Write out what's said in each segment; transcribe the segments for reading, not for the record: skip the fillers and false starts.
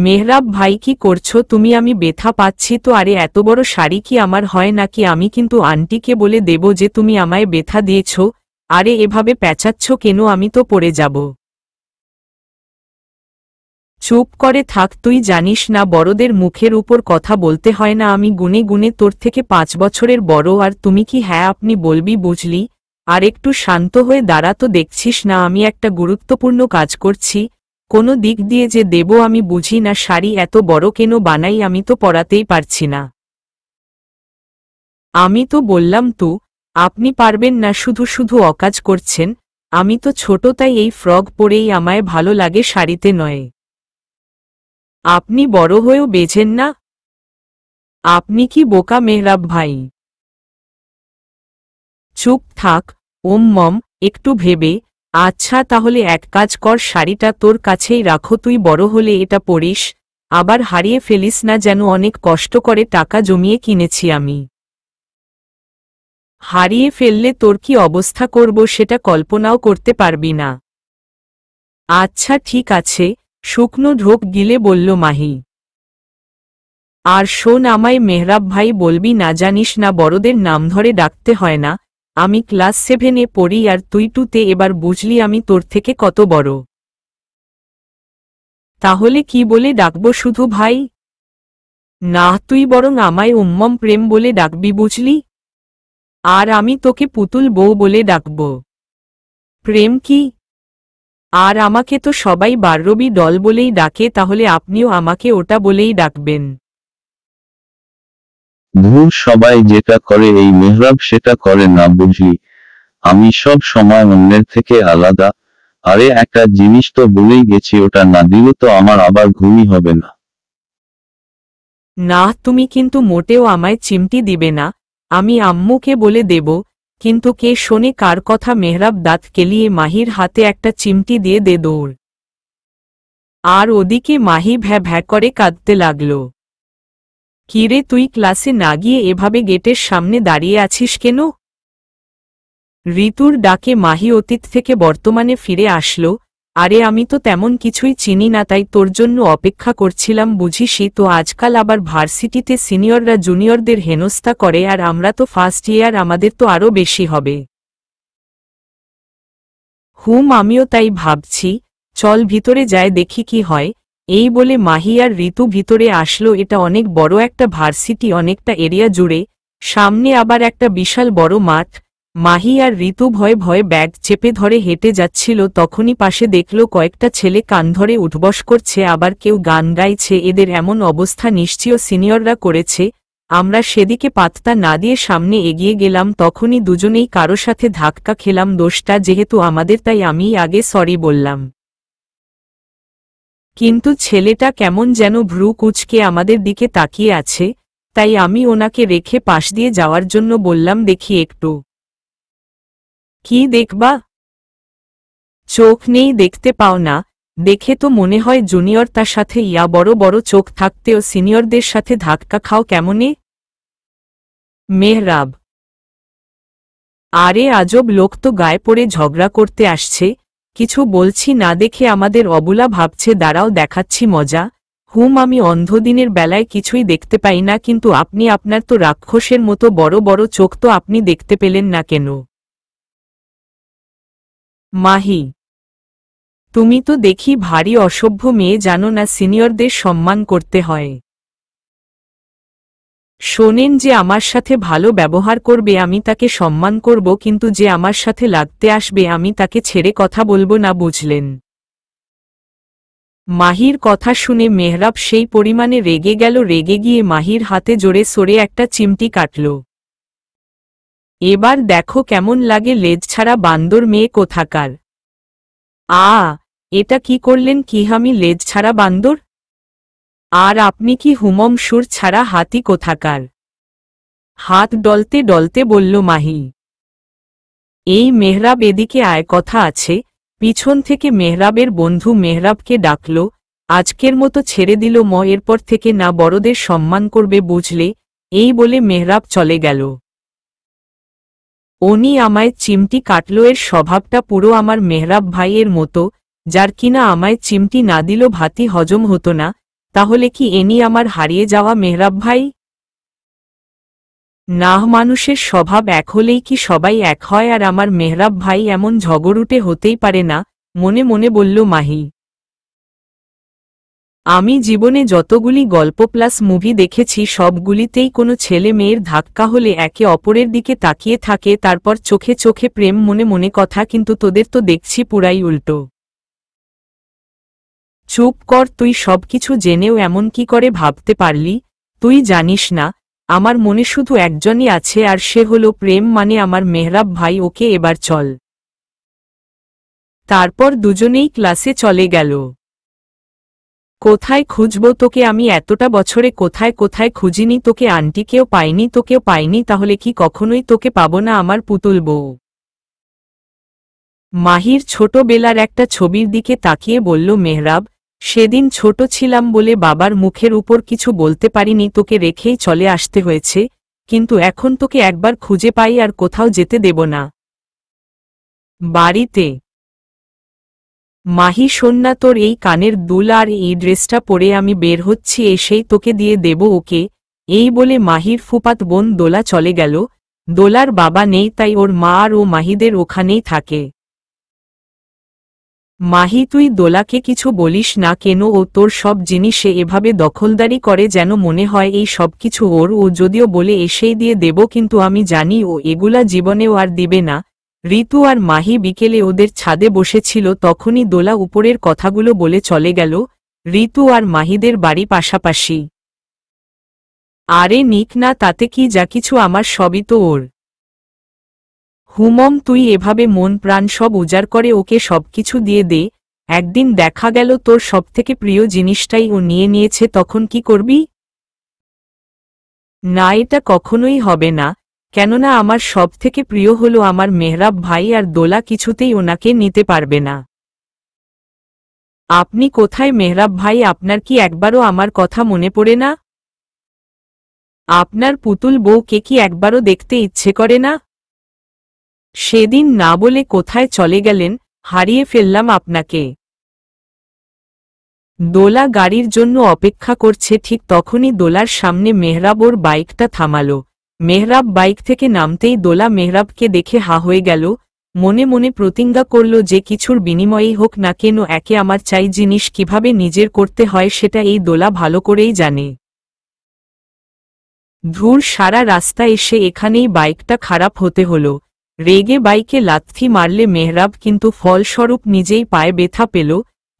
মেহরাব ভাই কি করছো তুমি? আমি ব্যথা পাচ্ছি তো। আরে এত বড় শাড়ি কি আমার হয় নাকি? আমি কিন্তু আন্টিকে বলে দেব যে তুমি আমায় ব্যথা দিয়েছ। আরে এভাবে পেঁচাচ্ছ কেন? আমি তো পড়ে যাব। চুপ করে থাক, তুই জানিস না বড়দের মুখের উপর কথা বলতে হয় না। আমি গুনে গুনে তোর থেকে 5 বছরের বড়, আর তুমি কি হ্যাঁ আপনি বলবি বুঝলি? আর একটু শান্ত হয়ে দাঁড়া তো, দেখছিস না আমি একটা গুরুত্বপূর্ণ কাজ করছি? কোনো দিক দিয়ে যে দেব আমি বুঝি না। শাড়ি এত বড় কেন বানাই? আমি তো পরাতেই পারছি না। আমি তো বললাম তো আপনি পারবেন না, শুধু শুধু অকাজ করছেন। আমি তো ছোট, তাই এই ফ্রক পরেই আমায় ভালো লাগে, শাড়িতে নয়। আপনি বড় হয়েও বেঝেন না? আপনি কি বোকা মেহরাব ভাই? চুপ থাক। মম একটু ভেবে। আচ্ছা তাহলে এক কাজ কর, শাড়িটা তোর কাছেই রাখো, তুই বড় হলে এটা পরিস। আবার হারিয়ে ফেলিস না যেন। অনেক কষ্ট করে টাকা জমিয়ে কিনেছি আমি। হারিয়ে ফেললে তোর কি অবস্থা করব সেটা কল্পনাও করতে পারবি না। আচ্ছা ঠিক আছে, শুকনো ঢোক গিলে বলল মাহি। আর শোন, আমায় মেহরাব ভাই বলবি না, জানিস না বড়দের নাম ধরে ডাকতে হয় না। আমি ক্লাস 7-এ পড়ি আর তুই 2-তে। এবার বুঝলি আমি তোর থেকে কত বড়। তাহলে কি বলে ডাকবো? শুধু ভাই? না, তুই বরং আমায় প্রেম বলে ডাকবি বুঝলি। আর আমি তোকে পুতুল বউ বলে ডাকব। প্রেম কি? আর আমাকে তো সবাই বাররবি ডল বলেই ডাকে, তাহলে আপনিও আমাকে ওটা বলেই ডাকবেন। ধুর, সবাই যেটা করে এই মেহরাব সেটা করে না বুঝলি। আমি সব সময় অন্যের থেকে আলাদা। আরে একটা জিনিস তো বলেই গেছি, ওটা না দিলে তো আমার আবার ঘুমই হবে না। না, তুমি কিন্তু মোটেও আমায় চিমটি দিবে না। আমি আম্মুকে বলে দেব। কিন্তু কে শোনে কার কথা? মেহরাব দাঁত কেলিয়ে মাহির হাতে একটা চিমটি দিয়ে দে দৌড়। আর ওদিকে মাহি ভ্যা ভ্যা করে কাঁদতে লাগল। কিরে, তুই ক্লাসে না গিয়ে এভাবে গেটের সামনে দাঁড়িয়ে আছিস কেন? ঋতুর ডাকে মাহি অতীত থেকে বর্তমানে ফিরে আসলো। আরে আমি তো তেমন কিছুই চিনি না, তাই তোর জন্য অপেক্ষা করছিলাম বুঝিসই তো। আজকাল আবার ভার্সিটিতে সিনিয়ররা জুনিয়রদের হেনস্থা করে, আর আমরা তো ফার্স্ট ইয়ার, আমাদের তো আরও বেশি হবে। আমিও তাই ভাবছি। চল ভিতরে যায় দেখি কি হয়। এই বলে মাহি আর ঋতু ভিতরে আসলো। এটা অনেক বড় একটা ভার্সিটি, অনেকটা এরিয়া জুড়ে। সামনে আবার একটা বিশাল বড় মাঠ। মাহি আর ঋতু ভয়ে ভয়ে ব্যাগ চেপে ধরে হেঁটে যাচ্ছিল, তখনই পাশে দেখল কয়েকটা ছেলে কান ধরে উঠবস করছে, আবার কেউ গান গাইছে। এদের এমন অবস্থা নিশ্চয় সিনিয়ররা করেছে। আমরা সেদিকে পাত্তা না দিয়ে সামনে এগিয়ে গেলাম, তখনই দুজনেই কারো সাথে ধাক্কা খেলাম। দোষটা যেহেতু আমাদের, তাই আমিই আগে সরি বললাম। কিন্তু ছেলেটা কেমন যেন ভ্রু কুঁচকে আমাদের দিকে তাকিয়ে আছে, তাই আমি ওনাকে রেখে পাশ দিয়ে যাওয়ার জন্য বললাম, দেখি একটু। কি দেখবা? চোখ নেই, দেখতে পাও না? দেখে তো মনে হয় জুনিয়র, তার সাথে ইয়া বড় বড় চোখ থাকতেও সিনিয়রদের সাথে ধাক্কা খাও কেমনে? মেহরাব: আরে আজব লোক তো, গায়ে পড়ে ঝগড়া করতে আসছে। কিছু বলছি না দেখে আমাদের অবুলা ভাবছে, দাঁড়াও দেখাচ্ছি মজা। আমি অন্ধদিনের বেলায় কিছুই দেখতে পাই না, কিন্তু আপনি, আপনার তো রাক্ষসের মতো বড় বড় চোখ, তো আপনি দেখতে পেলেন না কেন? মাহি: তুমি তো দেখি ভারী অসভ্য মেয়ে, জানো না সিনিয়রদের সম্মান করতে হয়। শোনেন, যে আমার সাথে ভালো ব্যবহার করবে আমি তাকে সম্মান করব, কিন্তু যে আমার সাথে লাগতে আসবে আমি তাকে ছেড়ে কথা বলবো না, বুঝলেন? মাহির কথা শুনে মেহরাব সেই পরিমাণে রেগে গেল, রেগে গিয়ে মাহির হাতে জোরে সরে একটা চিমটি কাটল। এবার দেখো কেমন লাগে লেজ ছাড়া বান্দর মেয়ে কোথাকার। এটা কি করলেন? কি আমি লেজ ছাড়া বান্দর? আর আপনি কি সুর ছাড়া হাতি কোথাকার? হাত ডলতে ডলতে বলল মাহি। এই মেহরাব, এদিকে আয়, কথা আছে। পিছন থেকে মেহরাবের বন্ধু মেহরাবকে ডাকল। আজকের মতো ছেড়ে দিল এরপর থেকে না বড়দের সম্মান করবে, বুঝলে? এই বলে মেহরাব চলে গেল। উনি আমায় চিমটি কাটল। এর স্বভাবটা পুরো আমার মেহরাব ভাইয়ের মতো, যার কিনা আমায় চিমটি না দিল ভাতই হজম হতো না। তাহলে কি এনি আমার হারিয়ে যাওয়া মেহরাব ভাই? না, মানুষের স্বভাব এক হলেই কি সবাই এক হয়? আর আমার মেহরাব ভাই এমন ঝগড়ুটে হতেই পারে না, মনে মনে বলল মাহি। আমি জীবনে যতগুলি গল্প প্লাস মুভি দেখেছি সবগুলিতেই কোনো ছেলে মেয়ের ধাক্কা হলে একে অপরের দিকে তাকিয়ে থাকে, তারপর চোখে চোখে প্রেম, মনে মনে কথা, কিন্তু তোদের তো দেখছি পুরাই উল্টো। চুপ কর, তুই সবকিছু জেনেও এমন কি করে ভাবতে পারলি? তুই জানিস না, আমার মনে শুধু একজনই আছে, আর সে হলো প্রেম, মানে আমার মেহরাব ভাই। ওকে এবার চল। তারপর দুজনেই ক্লাসে চলে গেল। কোথায় খুঁজবো তোকে আমি? এতটা বছরে কোথায় কোথায় খুঁজিনি তোকে, আন্টিকেও পাইনি, তোকেও পাইনি, তাহলে কি কখনোই তোকে পাবো না আমার পুতুল বউ? মাহির ছোটবেলার একটা ছবির দিকে তাকিয়ে বলল মেহরাব, সেদিন ছোট ছিলাম বলে বাবার মুখের উপর কিছু বলতে পারিনি, তোকে রেখেই চলে আসতে হয়েছে, কিন্তু এখন তোকে একবার খুঁজে পাই আর কোথাও যেতে দেব না। বাড়িতে। মাহি, শোন না, তোর এই কানের দুল আর এই ড্রেসটা পরে আমি বের হচ্ছি, এসেই তোকে দিয়ে দেব ওকে। এই বলে মাহির ফুফাত বোন দোলা চলে গেল। দোলার বাবা নেই, তাই ওর মা আর ও মাহিদের ওখানেই থাকে। মাহি, তুই দোলাকে কিছু বলিস না কেন? ও তোর সব জিনিসে এভাবে দখলদারি করে যেন মনে হয় এই সব কিছু ওর। ও যদিও বলে এসেই দিয়ে দেব, কিন্তু আমি জানি ও এগুলা জীবনেও আর দিবে না। ঋতু আর মাহি বিকেলে ওদের ছাদে বসেছিল, তখনই দোলা উপরের কথাগুলো বলে চলে গেল। ঋতু আর মাহিদের বাড়ি পাশাপাশি। আরে নিক না, তাতে কি, যা কিছু আমার সবই তো ওর। হুমম, তুই এভাবে মন প্রাণ সব উজাড় করে ওকে সবকিছু দিয়ে দে, একদিন দেখা গেল তোর সবথেকে প্রিয় জিনিসটাই ও নিয়ে নিয়েছে, তখন কি করবি? না, এটা কখনোই হবে না, কেননা আমার সবথেকে প্রিয় হলো আমার মেহরাব ভাই, আর দোলা কিছুতেই ওনাকে নিতে পারবে না। আপনি কোথায় মেহরাব ভাই? আপনার কি একবারও আমার কথা মনে পড়ে না? আপনার পুতুল বউকে কি একবারও দেখতে ইচ্ছে করে না? সেদিন না বলে কোথায় চলে গেলেন? হারিয়ে ফেললাম আপনাকে। দোলা গাড়ির জন্য অপেক্ষা করছে, ঠিক তখনই দোলার সামনে মেহরাব ওর বাইকটা থামালো। মেহরাব বাইক থেকে নামতেই দোলা মেহরাবকে দেখে হা হয়ে গেল, মনে মনে প্রতিজ্ঞা করল যে কিছুর বিনিময়েই হোক না কেন একে আমার চাই জিনিস কিভাবে নিজের করতে হয় সেটা এই দোলা ভালো করেই জানে। ধুর, সারা রাস্তা এসে এখানেই বাইকটা খারাপ হতে হলো। রেগে বাইকে লাথি মারলে মেহরাব, কিন্তু ফলস্বরূপ নিজেই পায়ে ব্যথা পেল।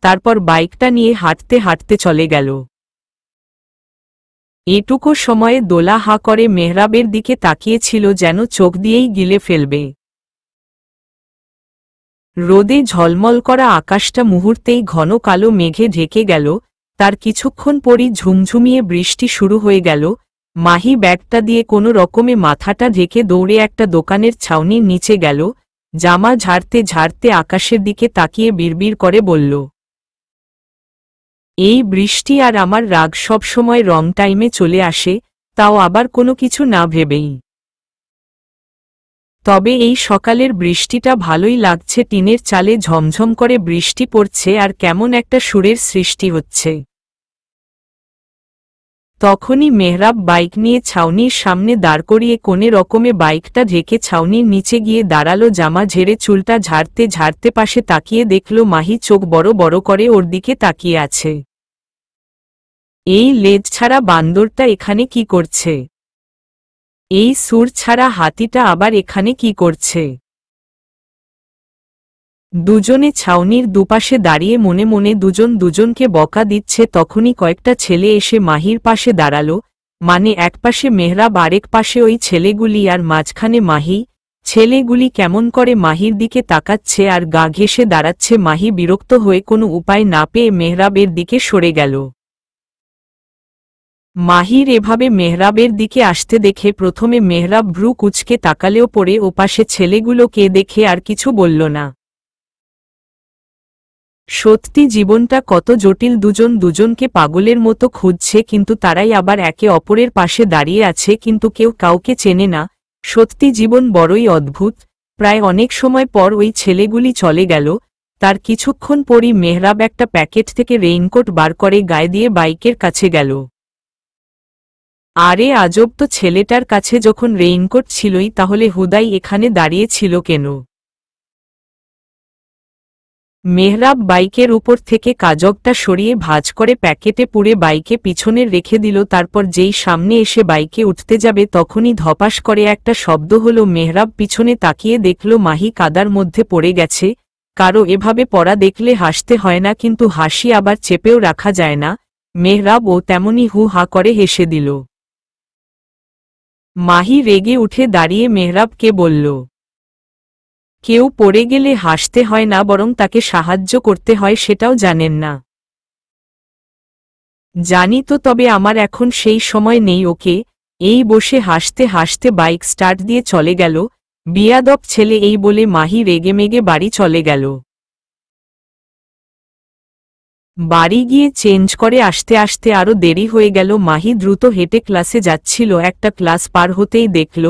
তারপর বাইকটা নিয়ে হাঁটতে হাঁটতে চলে গেল। এটুকু সময়ে দোলা হা করে মেহরাবের দিকে তাকিয়েছিল, যেন চোখ দিয়েই গিলে ফেলবে। রোদে ঝলমল করা আকাশটা মুহূর্তেই ঘন কালো মেঘে ঢেকে গেল। তার কিছুক্ষণ পরই ঝুমঝুমিয়ে বৃষ্টি শুরু হয়ে গেল। মাহি ব্যাগটা দিয়ে কোনো রকমে মাথাটা ঢেকে দৌড়ে একটা দোকানের ছাউনির নিচে গেল। জামা ঝাড়তে ঝাড়তে আকাশের দিকে তাকিয়ে বিড়বিড় করে বলল, এই বৃষ্টি আর আমার রাগ সব সময় রং টাইমে চলে আসে, তাও আবার কোনো কিছু না ভেবেই। তবে এই সকালের বৃষ্টিটা ভালোই লাগছে, টিনের চালে ঝমঝম করে বৃষ্টি পড়ছে আর কেমন একটা সুরের সৃষ্টি হচ্ছে। তখনই মেহরাব বাইক নিয়ে ছাউনির সামনে দাঁড় করিয়ে কোনে রকমে বাইকটা ঢেকে ছাউনির নিচে গিয়ে দাঁড়ালো। জামা ঝেড়ে চুলটা ঝাড়তে ঝাড়তে পাশে তাকিয়ে দেখল মাহি চোখ বড় বড় করে ওর দিকে তাকিয়ে আছে। এই লেজ ছাড়া বান্দরটা এখানে কি করছে? এই সুর ছাড়া হাতিটা আবার এখানে কি করছে? দুজনে ছাউনির দুপাশে দাঁড়িয়ে মনে মনে দুজন দুজনকে বকা দিচ্ছে। তখনই কয়েকটা ছেলে এসে মাহির পাশে দাঁড়ালো, মানে একপাশে মেহরাব আরেক পাশে ওই ছেলেগুলি, আর মাঝখানে মাহি। ছেলেগুলি কেমন করে মাহির দিকে তাকাচ্ছে আর গা ঘেঁষে দাঁড়াচ্ছে। মাহি বিরক্ত হয়ে কোনো উপায় না পেয়ে মেহরাবের দিকে সরে গেল। মাহির এভাবে মেহরাবের দিকে আসতে দেখে প্রথমে মেহরাব ভ্রু কুঁচকে তাকালেও পরে ওপাশে ছেলেগুলোকে দেখে আর কিছু বলল না। সত্যি জীবনটা কত জটিল, দুজন দুজনকে পাগলের মতো খুঁজছে, কিন্তু তারাই আবার একে অপরের পাশে দাঁড়িয়ে আছে, কিন্তু কেউ কাউকে চেনে না। সত্যি জীবন বড়ই অদ্ভুত। প্রায় অনেক সময় পর ওই ছেলেগুলি চলে গেল। তার কিছুক্ষণ পরই মেহরাব একটা প্যাকেট থেকে রেইনকোট বার করে গায়ে দিয়ে বাইকের কাছে গেল। আরে আজব তো, ছেলেটার কাছে যখন রেইনকোট ছিলই তাহলে হুদাই এখানে দাঁড়িয়ে ছিল কেন? মেহরাব বাইকের উপর থেকে কাজকটা সরিয়ে ভাঁজ করে প্যাকেটে পুরে বাইকে পিছনে রেখে দিল। তারপর যেই সামনে এসে বাইকে উঠতে যাবে তখনই ধপাস করে একটা শব্দ হলো। মেহরাব পিছনে তাকিয়ে দেখল মাহি কাদার মধ্যে পড়ে গেছে। কারো এভাবে পড়া দেখলে হাসতে হয় না, কিন্তু হাসি আবার চেপেও রাখা যায় না। মেহরাব ও তেমনি হু হা করে হেসে দিল। মাহি রেগে উঠে দাঁড়িয়ে মেহরাবকে বলল, কেউ পড়ে গেলে হাসতে হয় না, বরং তাকে সাহায্য করতে হয়, সেটাও জানেন না? জানি তো, তবে আমার এখন সেই সময় নেই। ওকে। এই বসে হাসতে হাসতে বাইক স্টার্ট দিয়ে চলে গেল। বিয়াদব ছেলে, এই বলে মাহি রেগেমেগে বাড়ি চলে গেল। বাড়ি গিয়ে চেঞ্জ করে আসতে আসতে আরো দেরি হয়ে গেল। মাহি দ্রুত হেঁটে ক্লাসে যাচ্ছিল। একটা ক্লাস পার হতেই দেখল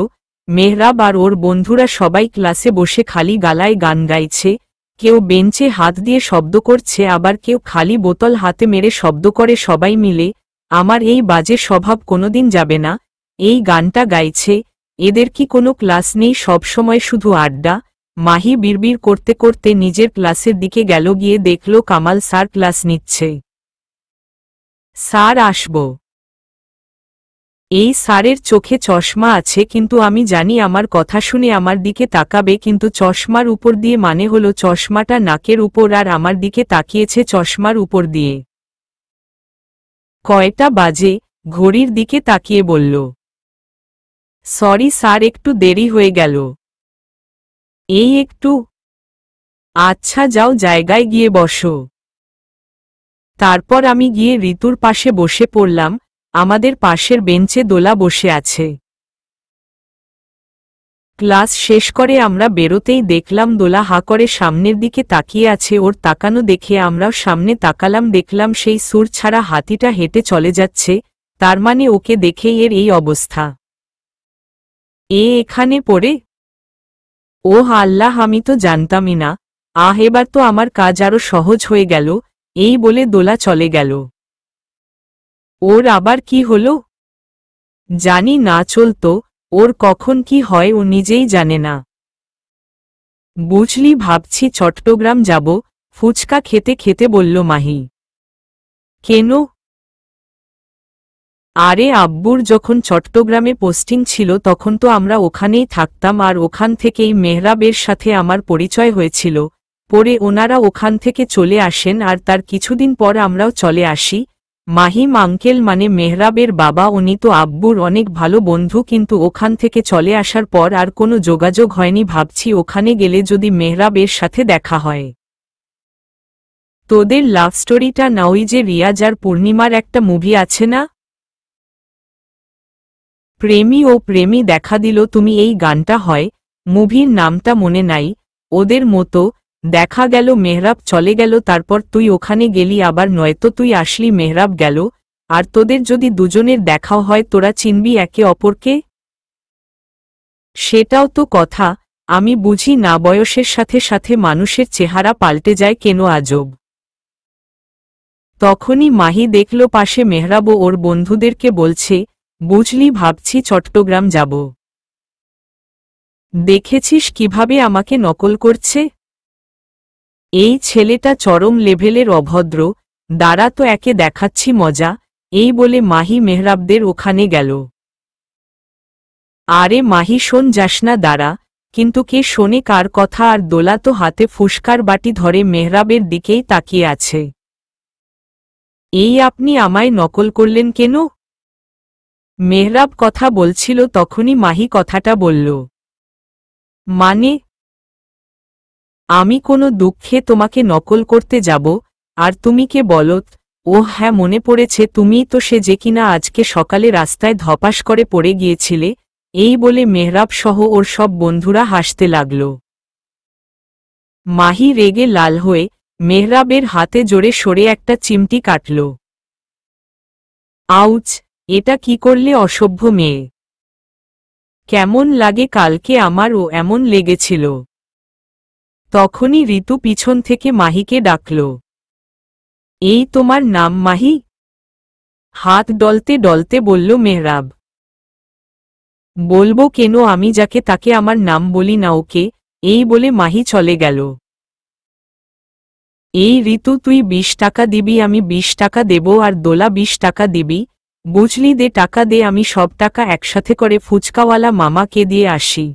মেহরাব আর ওর বন্ধুরা সবাই ক্লাসে বসে খালি গালায় গান গাইছে। কেউ বেঞ্চে হাত দিয়ে শব্দ করছে, আবার কেউ খালি বোতল হাতে মেরে শব্দ করে। সবাই মিলে, আমার এই বাজে স্বভাব কোনোদিন যাবে না। এই গানটা গাইছে, এদের কি কোনো ক্লাস নেই? সব সময় শুধু আড্ডা। মাহি বিড়বিড় করতে করতে নিজের ক্লাসের দিকে গেল। গিয়ে দেখল কামাল স্যার ক্লাস নিচ্ছে। স্যার আসব। এই স্যারের চোখে চশমা আছে, কিন্তু আমি জানি আমার কথা শুনে আমার দিকে তাকাবে, কিন্তু চশমার উপর দিয়ে মানে হলো চশমাটা নাকের উপর, আর আমার দিকে তাকিয়েছে চশমার উপর দিয়ে। কয়টা বাজে? ঘড়ির দিকে তাকিয়ে বলল, সরি স্যার, একটু দেরি হয়ে গেল। এই একটু? আচ্ছা যাও, জায়গায় গিয়ে বসো। তারপর আমি গিয়ে ঋতুর পাশে বসে পড়লাম। আমাদের পাশের বেঞ্চে দোলা বসে আছে। ক্লাস শেষ করে আমরা বেরোতেই দেখলাম দোলা হা করে সামনের দিকে তাকিয়ে আছে। ওর তাকানো দেখে আমরাও সামনে তাকালাম। দেখলাম সেই সুর ছাড়া হাতিটা হেঁটে চলে যাচ্ছে। তার মানে ওকে দেখেই এর এই অবস্থা। এখানে পড়ে? ওহ আল্লাহ, আমি তো জানতামই না। এবার তো আমার কাজ আরো সহজ হয়ে গেল। এই বলে দোলা চলে গেল। ওর আবার কি হলো জানি না, চলতো। ওর কখন কি হয় ও নিজেই জানে না। বুঝলি, ভাবছি চট্টগ্রাম যাব। ফুচকা খেতে খেতে বলল মাহি। কেন? আরে আব্বুর যখন চট্টগ্রামে পোস্টিং ছিল তখন তো আমরা ওখানেই থাকতাম, আর ওখান থেকেই মেহরাবের সাথে আমার পরিচয় হয়েছিল। পরে ওনারা ওখান থেকে চলে আসেন, আর তার কিছুদিন পর আমরাও চলে আসি। মাহিম আঙ্কেল মানে মেহরাবের বাবা, উনি তো আব্বুর অনেক ভালো বন্ধু, কিন্তু ওখান থেকে চলে আসার পর আর কোনো যোগাযোগ হয়নি। ভাবছি ওখানে গেলে যদি মেহরাবের সাথে দেখা হয়। তোদের লাভ স্টোরিটা না, ওই যে রিয়াজ আর পূর্ণিমার একটা মুভি আছে না, প্রেমী ও প্রেমী দেখা দিল তুমি, এই গানটা হয়। মুভির নামটা মনে নাই। ওদের মতো দেখা গেল মেহরাব চলে গেল, তারপর তুই ওখানে গেলি, আবার নয়তো তুই আসলি মেহরাব গেল, আর তোদের যদি দুজনের দেখাও হয় তোরা চিনবি একে অপরকে। সেটাও তো কথা। আমি বুঝি না বয়সের সাথে সাথে মানুষের চেহারা পাল্টে যায় কেন, আজব। তখনই মাহি দেখল পাশে মেহরাব ও ওর বন্ধুদেরকে বলছে, বুঝলি, ভাবছি চট্টগ্রাম যাব। দেখেছিস কিভাবে আমাকে নকল করছে? এই ছেলেটা চরম লেভেলের অভদ্র। দাঁড়া তো একে দেখাচ্ছি মজা। এই বলে মাহি মেহরাবদের ওখানে গেল। আরে মাহি শোন, যাস না, দাঁড়া। কিন্তু কে শোনে কার কথা? আর দোলা তো হাতে ফুসকার বাটি ধরে মেহরাবের দিকেই তাকিয়ে আছে। এই আপনি আমায় নকল করলেন কেন? মেহরাব কথা বলছিল, তখনই মাহি কথাটা বলল। মানে? আমি কোনো দুঃখে তোমাকে নকল করতে যাব? আর তুমি কে বলত? ওহ হ্যাঁ, মনে পড়েছে, তুমিই তো সে যে কিনা আজকে সকালে রাস্তায় ধপাস করে পড়ে গিয়েছিলে। এই বলে মেহরাব সহ ওর সব বন্ধুরা হাসতে লাগল। মাহি রেগে লাল হয়ে মেহরাবের হাতে জোরে সরে একটা চিমটি কাটল। আউচ! এটা কি করলে, অসভ্য মেয়ে! কেমন লাগে? কালকে আমারও এমন লেগেছিল। তখনই ঋতু পিছন থেকে মাহিকে ডাকল। এই তোমার নাম মাহি? হাত ডলতে ডলতে বলল মেহরাব। বলবো কেন, আমি যাকে তাকে আমার নাম বলি না ওকে। এই বলে মাহি চলে গেল। এই ঋতু, তুই 20 টাকা দিবি, আমি 20 টাকা দেব, আর দোলা 20 টাকা দিবি, বুঝলি? দে টাকা দে, আমি সব টাকা একসাথে করে ফুচকাওয়ালা মামাকে দিয়ে আসি।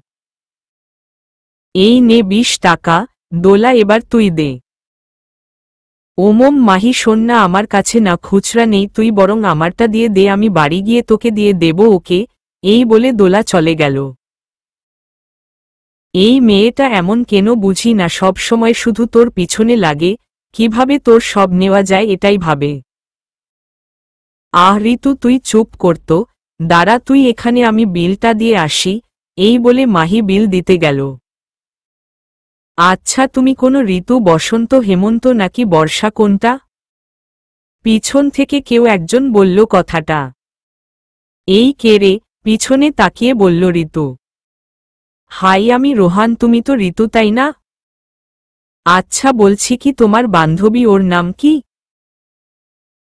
এই নে 20 টাকা, দোলা এবার তুই দে। ওমম মাহি, শোন না, আমার কাছে না খুচরা নেই, তুই বরং আমারটা দিয়ে দে, আমি বাড়ি গিয়ে তোকে দিয়ে দেব ওকে। এই বলে দোলা চলে গেল। এই মেয়েটা এমন কেন বুঝি না, সব সময় শুধু তোর পিছনে লাগে, কিভাবে তোর সব নেওয়া যায় এটাই ভাবে। আহ ঋতু, তুই চুপ করত, দাঁড়া তুই এখানে, আমি বিলটা দিয়ে আসি। এই বলে মাহি বিল দিতে গেল। আচ্ছা, তুমি কোনো ঋতু, বসন্ত, হেমন্ত নাকি বর্ষা, কোনটা? পিছন থেকে কেউ একজন বলল কথাটা। এই কে রে? পিছনে তাকিয়ে বলল ঋতু। হাই, আমি রোহান, তুমি তো ঋতু, তাই না? আচ্ছা, বলছি কি, তোমার বান্ধবী, ওর নাম কি?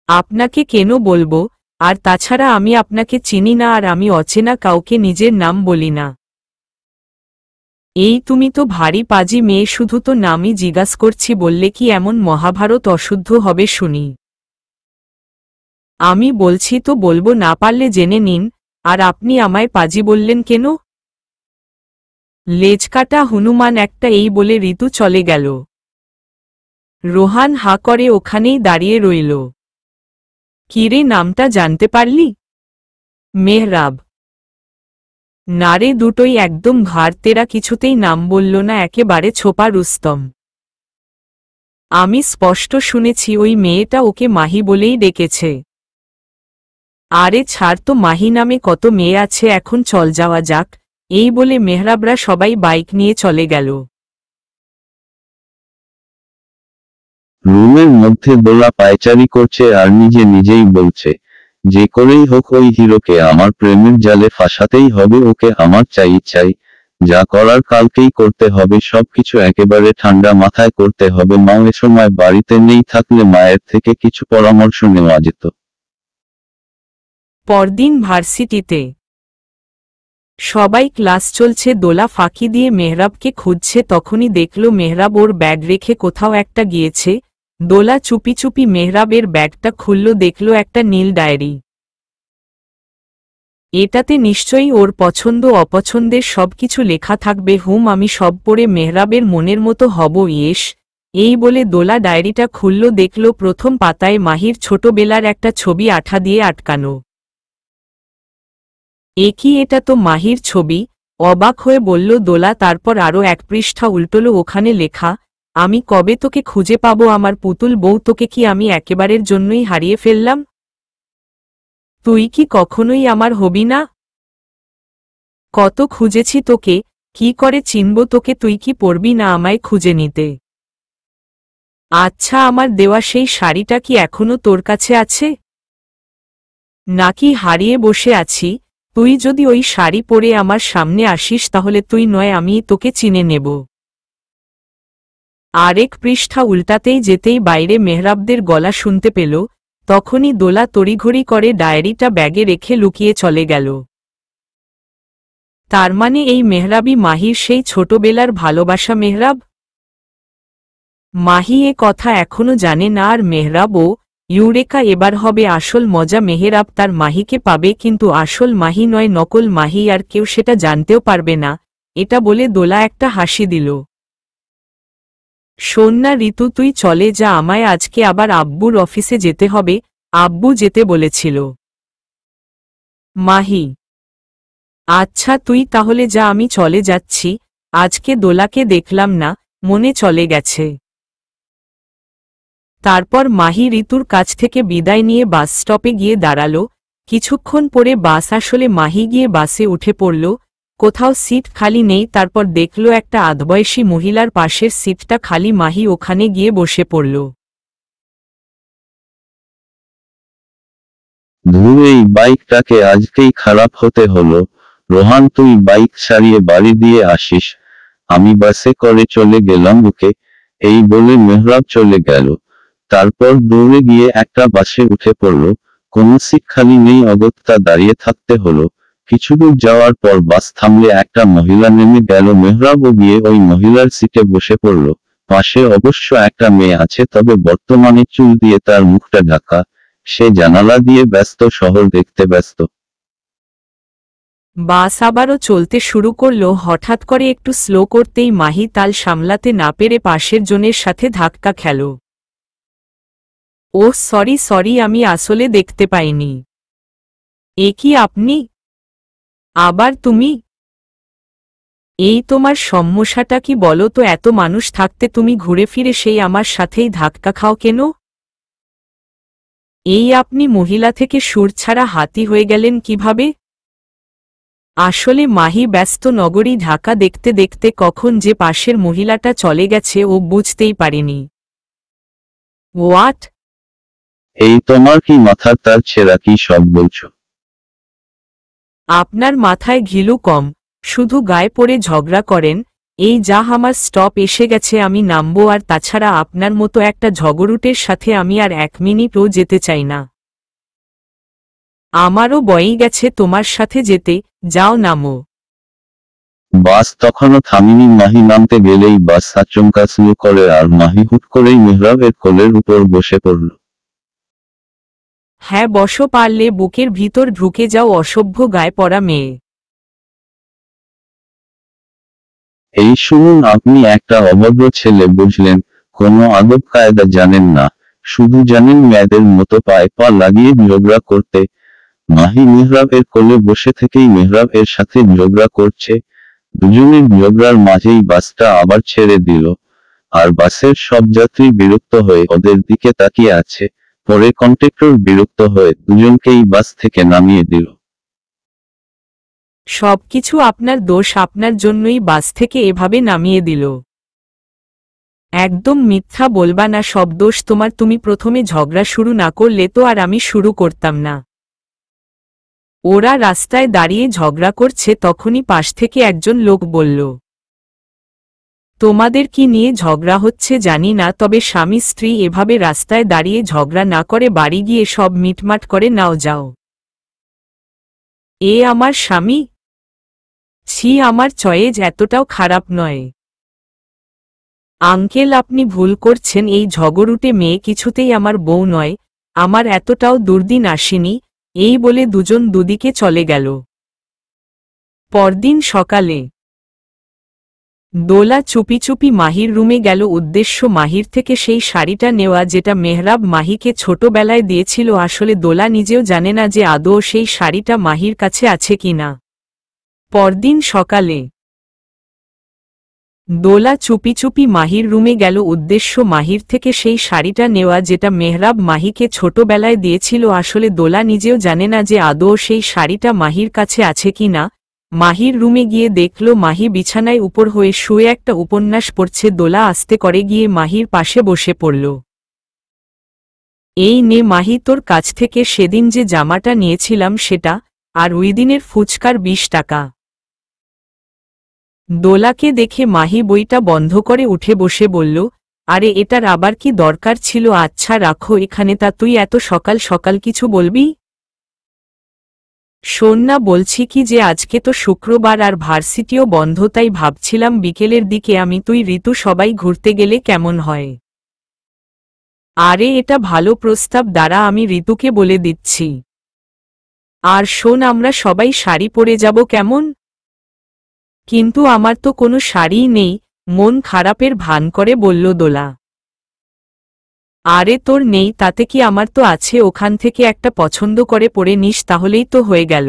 আপনাকে কেন বলবো, আর তাছাড়া আমি আপনাকে চিনি না, আর আমি অচেনা কাউকে নিজের নাম বলি না। এই তুমি তো ভারী পাজি মেয়ে, শুধু তো নামই জিজ্ঞাস করছি বললে কি এমন মহাভারত অশুদ্ধ হবে শুনি? আমি বলছি তো বলবো, না পারলে জেনে নিন। আর আপনি আমায় পাজি বললেন কেন? লেজকাটা হনুমান একটা, এই বলে ঋতু চলে গেল। রোহান হা করে ওখানেই দাঁড়িয়ে রইল। কিরে, নামটা জানতে পারলি? মেহরাব। নারে, দুটোই একদম ঘাড় তেরা, কিছুতেই নাম বলল না, একেবারে ছোপা রুস্তম। আমি স্পষ্ট শুনেছি ওই মেয়েটা ওকে মাহি বলেই ডেকেছে। আরে ছাড় তো, মাহি নামে কত মেয়ে আছে, এখন চল যাওয়া যাক। এই বলে মেহরাবরা সবাই বাইক নিয়ে চলে গেল। রুমের মধ্যে দোলা পায়চারি করছে আর নিজে নিজেই বলছে, যে করেই হোক ওই হিরোকে আমার প্রেমের জালে ফাঁসাতেই হবে, ওকে আমার চাই চাই, যা করার কালকেই করতে হবে, সবকিছু একেবারে ঠান্ডা মাথায় করতে হবে। মা এ সময় বাড়িতে নেই, থাকলে মায়ের থেকে কিছু পরামর্শ নেওয়া যেত। পরদিন ভার্সিটিতে সবাই ক্লাস চলছে, দোলা ফাঁকি দিয়ে মেহরাবকে খুঁজছে, তখনই দেখল মেহরাব ওর ব্যাগ রেখে কোথাও একটা গিয়েছে। দোলা চুপি চুপি মেহরাবের ব্যাগটা খুলল, দেখল একটা নীল ডায়েরি। এটাতে নিশ্চয়ই ওর পছন্দ অপছন্দের সবকিছু লেখা থাকবে। আমি সব পড়ে মেহরাবের মনের মতো হব, ইয়েস। এই বলে দোলা ডায়েরিটা খুলল, দেখল প্রথম পাতায় মাহির ছোটবেলার একটা ছবি আঠা দিয়ে আটকানো। কি, এটা তো মাহির ছবি! অবাক হয়ে বলল দোলা। তারপর আরও এক পৃষ্ঠা উল্টল, ওখানে লেখা, আমি কবে তোকে খুঁজে পাবো আমার পুতুল বউ, তোকে কি আমি একেবারের জন্যই হারিয়ে ফেললাম? তুই কি কখনোই আমার হবি না? কত খুঁজেছি তোকে, কি করে চিনব তোকে, তুই কি পড়বি না আমায় খুঁজে নিতে? আচ্ছা, আমার দেওয়া সেই শাড়িটা কি এখনো তোর কাছে আছে? নাকি হারিয়ে বসে আছি? তুই যদি ওই শাড়ি পরে আমার সামনে আসিস, তাহলে তুই নয় আমি তোকে চিনে নেব। আরেক পৃষ্ঠা উল্টাতেই যেতেই বাইরে মেহরাবদের গলা শুনতে পেল। তখনই দোলা তড়িঘড়ি করে ডায়েরিটা ব্যাগে রেখে লুকিয়ে চলে গেল। তার মানে এই মেহরাবই মাহির সেই ছোটবেলার ভালোবাসা মেহরাব? মাহি এ কথা এখনো জানে না, আর মেহরাব ও ইউরেকা, এবার হবে আসল মজা। মেহরাব তার মাহিকে পাবে, কিন্তু আসল মাহি নয়, নকল মাহি, আর কেউ সেটা জানতেও পারবে না। এটা বলে দোলা একটা হাসি দিল। শোন না ঋতু, তুই চলে যা, আমায় আজকে আবার আব্বুর অফিসে যেতে হবে, আব্বু যেতে বলেছিল। মাহি। আচ্ছা তুই তাহলে যা, আমি চলে যাচ্ছি, আজকে দোলাকে দেখলাম না, মনে চলে গেছে। তারপর মাহি ঋতুর কাছ থেকে বিদায় নিয়ে বাস স্টপে গিয়ে দাঁড়াল। কিছুক্ষণ পরে বাস আসলে, মাহি গিয়ে বাসে উঠে পড়ল। কোথাও সিট খালি নেই। তারপর দেখল একটা আধবয়সী মহিলার পাশের সিটটা খালি, মাহি ওখানে গিয়ে বসে পড়ল। ধুর, এই বাইকটাকে আজকেই খারাপ হতে হলো। রোহান, তুই বাইক সারিয়ে বাড়ি দিয়ে আসিস, আমি বাসে করে চলে গেলাম ওকে, এই বলে মেহরাব চলে গেল। তারপর দৌড়ে গিয়ে একটা বাসে উঠে পড়ল। কোনো সিট খালি নেই, অগত্যা দাঁড়িয়ে থাকতে হলো। কিছুদূর যাওয়ার পর বাস থামলে একটা মহিলা নেমে গেল, মেহরাবও গিয়ে ওই মহিলার সিটে বসে পড়ল। পাশে অবশ্য একটা মেয়ে আছে, তবে বর্তমানে চুল দিয়ে তার মুখটা ঢাকা। সে জানালা দিয়ে ব্যস্ত শহর দেখতে ব্যস্ত। বাস আবারও চলতে শুরু করলো। হঠাৎ করে একটু স্লো করতেই মাহি তাল সামলাতে না পেরে পাশের জনের সাথে ধাক্কা খেল। ও সরি সরি, আমি আসলে দেখতে পাইনি। এ কি আপনি? আবার তুমি? এই তোমার সমস্যাটা কি বলো তো? এত মানুষ থাকতে তুমি ঘুরে ফিরে সেই আমার সাথেই ধাক্কা খাও কেন? এই আপনি মহিলা থেকে সুর ছাড়া হাতি হয়ে গেলেন কিভাবে? আসলে মাহি ব্যস্ত নগরী ঢাকা দেখতে দেখতে কখন যে পাশের মহিলাটা চলে গেছে ও বুঝতেই পারেনি। হোয়াট? এই তোমার কি মাথার তার ছেঁড়া, কি সব বলছো? আপনার মাথায় ঘিলু কম, শুধু গায়ে পড়ে ঝগড়া করেন। এই যা আমার স্টপ এসে গেছে, আমি নামবো। আর তাছাড়া আপনার মতো একটা ঝগড়ুটের সাথে আমি আর 1 মিনিটও যেতে চাই না। আমারও বয়েই গেছে তোমার সাথে যেতে, যাও নামো। বাস তখনও থামিনি। মাহি নামতে গেলেই বাস আচমকা স্লো করে আর মাহি হুট করেই মেহরাবের কোলের উপর বসে পড়ল। হ্যাঁ বসো, পারলে বুকের ভিতর ঢুকে যাও, অসভ্য গায়ে পড়া মেয়ে। এই শুনুন, আপনি একটা অভদ্র ছেলে, বুঝলেন? কোনো আদব কায়দা জানেন না, শুধু জানেন মেয়েদের মতো পায়ে পা লাগিয়ে ঝগড়া করতে। মাহি মেহরাবের কোলে বসে থেকেই মেহরাব এর সাথে ঝগড়া করছে। দুজনের ঝগড়ার মাঝেই বাসটা আবার ছেড়ে দিল। আর বাসের সব যাত্রী বিরক্ত হয়ে ওদের দিকে তাকিয়ে আছে। পরে কন্ডাক্টর বিরক্ত হয়ে দুজনকেই বাস থেকে নামিয়ে দিল। সবকিছু আপনার দোষ, আপনার জন্যই বাস থেকে এভাবে নামিয়ে দিল। একদম মিথ্যা বলবা না, সব দোষ তোমার। তুমি প্রথমে ঝগড়া শুরু না করলে তো আর আমি শুরু করতাম না। ওরা রাস্তায় দাঁড়িয়ে ঝগড়া করছে, তখনই পাশ থেকে একজন লোক বলল, তোমাদের কি নিয়ে ঝগড়া হচ্ছে জানি না, তবে স্বামী স্ত্রী এভাবে রাস্তায় দাঁড়িয়ে ঝগড়া না করে বাড়ি গিয়ে সব মিটমাট করে নাও, যাও। এ আমার স্বামী? ছি, আমার চয়েজ এতটাও খারাপ নয়। আঙ্কেল, আপনি ভুল করছেন। এই ঝগড়ুটে মেয়ে কিছুতেই আমার বউ নয়। আমার এতটাও দুর্দিন আসেনি। এই বলে দুজন দুদিকে চলে গেল। পরদিন সকালে দোলা চুপি চুপি মাহির রুমে গেল। উদ্দেশ্য মাহির থেকে সেই শাড়িটা নেওয়া, যেটা মেহরাব মাহিকে ছোটবেলায় দিয়েছিল। আসলে দোলা নিজেও জানে না যে আদৌ সেই শাড়িটা মাহির কাছে আছে কিনা। পরদিন সকালে দোলা চুপি চুপি মাহির রুমে গেল। উদ্দেশ্য মাহির থেকে সেই শাড়িটা নেওয়া, যেটা মেহরাব মাহিকে ছোটবেলায় দিয়েছিল। আসলে দোলা নিজেও জানে না যে আদৌ সেই শাড়িটা মাহির কাছে আছে কিনা। মাহির রুমে গিয়ে দেখল মাহি বিছানায় উপর হয়ে শুয়ে একটা উপন্যাস পড়ছে। দোলা আস্তে করে গিয়ে মাহির পাশে বসে পড়ল। এই নে মাহি, তোর কাছ থেকে সেদিন যে জামাটা নিয়েছিলাম সেটা, আর ওই দিনের ফুচকার 20 টাকা। দোলাকে দেখে মাহি বইটা বন্ধ করে উঠে বসে বলল, আরে এটার আবার কি দরকার ছিল? আচ্ছা রাখো এখানে। তা তুই এত সকাল সকাল কিছু বলবি? শোন না, বলছি কি যে আজকে তো শুক্রবার আর ভার্সিটিও বন্ধ, তাই ভাবছিলাম বিকেলের দিকে আমি তুই ঋতু সবাই ঘুরতে গেলে কেমন হয়। আরে এটা ভালো প্রস্তাব, দাঁড়া আমি ঋতুকে বলে দিচ্ছি। আর শোন, আমরা সবাই শাড়ি পরে যাব কেমন? কিন্তু আমার তো কোনো শাড়িই নেই, মন খারাপের ভান করে বলল দোলা। আরে তোর নেই তাতে কি, আমার তো আছে। ওখান থেকে একটা পছন্দ করে পরে নিস, তাহলেই তো হয়ে গেল।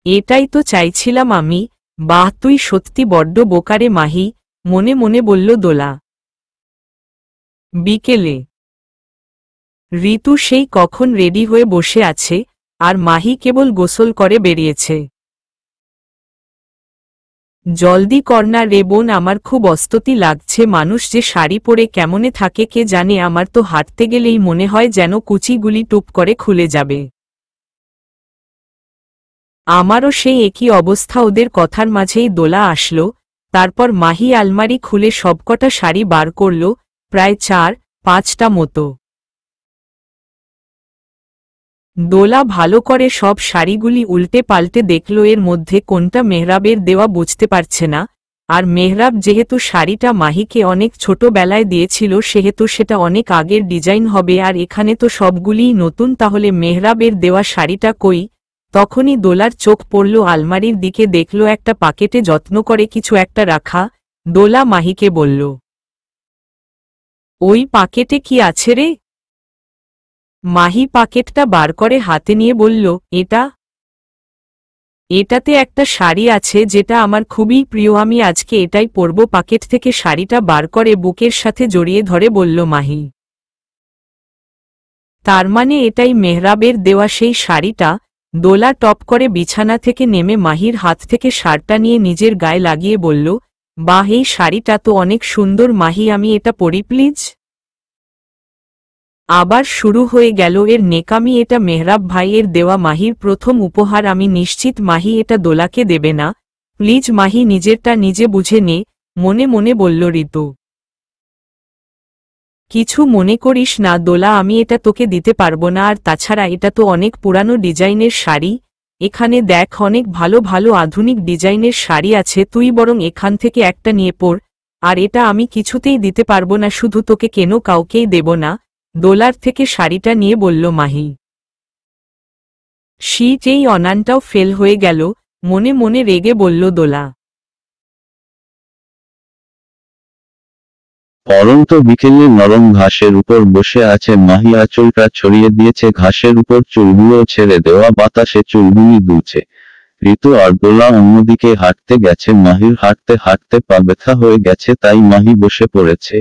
এটাই তো চাইছিলাম আমি। বাহ, তুই সত্যি বড্ড বোকারে মাহি, মনে মনে বলল দোলা। বিকেলে ঋতু সেই কখন রেডি হয়ে বসে আছে, আর মাহি কেবল গোসল করে বেরিয়েছে। জলদি কর না রে বোন, আমার খুব অস্বস্তি লাগছে। মানুষ যে শাড়ি পরে কেমনে থাকে কে জানে, আমার তো হাঁটতে গেলেই মনে হয় যেন কুচিগুলি টুপ করে খুলে যাবে। আমারও সেই একই অবস্থা। ওদের কথার মাঝেই দোলা আসলো। তারপর মাহি আলমারি খুলে সবকটা শাড়ি বার করল, প্রায় 4-5টা মতো। দোলা ভালো করে সব শাড়িগুলি উল্টে পাল্টে দেখল, এর মধ্যে কোনটা মেহরাবের দেওয়া বুঝতে পারছে না। আর মেহরাব যেহেতু শাড়িটা মাহিকে অনেক ছোটবেলায় দিয়েছিল, সেহেতু সেটা অনেক আগের ডিজাইন হবে, আর এখানে তো সবগুলিই নতুন, তাহলে মেহরাবের দেওয়া শাড়িটা কই? তখনই দোলার চোখ পড়ল আলমারির দিকে, দেখল একটা পাকেটে যত্ন করে কিছু একটা রাখা। দোলা মাহিকে বলল, ওই পাকেটে কি আছে রে? মাহি পাকেটটা বার করে হাতে নিয়ে বলল, এটাতে একটা শাড়ি আছে যেটা আমার খুবই প্রিয়, আমি আজকে এটাই পরব। পাকেট থেকে শাড়িটা বার করে বুকের সাথে জড়িয়ে ধরে বলল মাহি, তার মানে এটাই মেহরাবের দেওয়া সেই শাড়িটা? দোলা টপ করে বিছানা থেকে নেমে মাহির হাত থেকে শাড়িটা নিয়ে নিজের গায়ে লাগিয়ে বলল, বাহ, এই শাড়িটা তো অনেক সুন্দর মাহি, আমি এটা পরি প্লিজ। আবার শুরু হয়ে গেল এর নেকামি। এটা মেহরাব ভাইয়ের দেওয়া মাহির প্রথম উপহার, আমি নিশ্চিত মাহি এটা দোলাকে দেবে না। প্লিজ মাহি, নিজেরটা নিজে বুঝে নে, মনে মনে বলল ঋতু। কিছু মনে করিস না দোলা, আমি এটা তোকে দিতে পারবো না, আর তাছাড়া এটা তো অনেক পুরানো ডিজাইনের শাড়ি। এখানে দেখ অনেক ভালো ভালো আধুনিক ডিজাইনের শাড়ি আছে, তুই বরং এখান থেকে একটা নিয়ে পর। আর এটা আমি কিছুতেই দিতে পারবো না, শুধু তোকে কেন, কাউকেই দেব না। দোলার থেকে শাড়িটা নিয়ে বলল মাহি। এই অনানটাও ফেল হয়ে গেল। মনে মনে রেগে বলল দোলা, পরন্ত বিকেলে নরম ঘাসের উপর বসে আছে মাহি, আঁচলটা ছড়িয়ে দিয়েছে ঘাসের উপর, চুলগুলো ছেড়ে দেওয়া বাতাসে চুলগুলি দুলছে। ঋতু আর দোলা অন্যদিকে হাঁটতে গেছে। মাহির হাঁটতে হাঁটতে পা ব্যথা হয়ে গেছে, তাই মাহি বসে পড়েছে।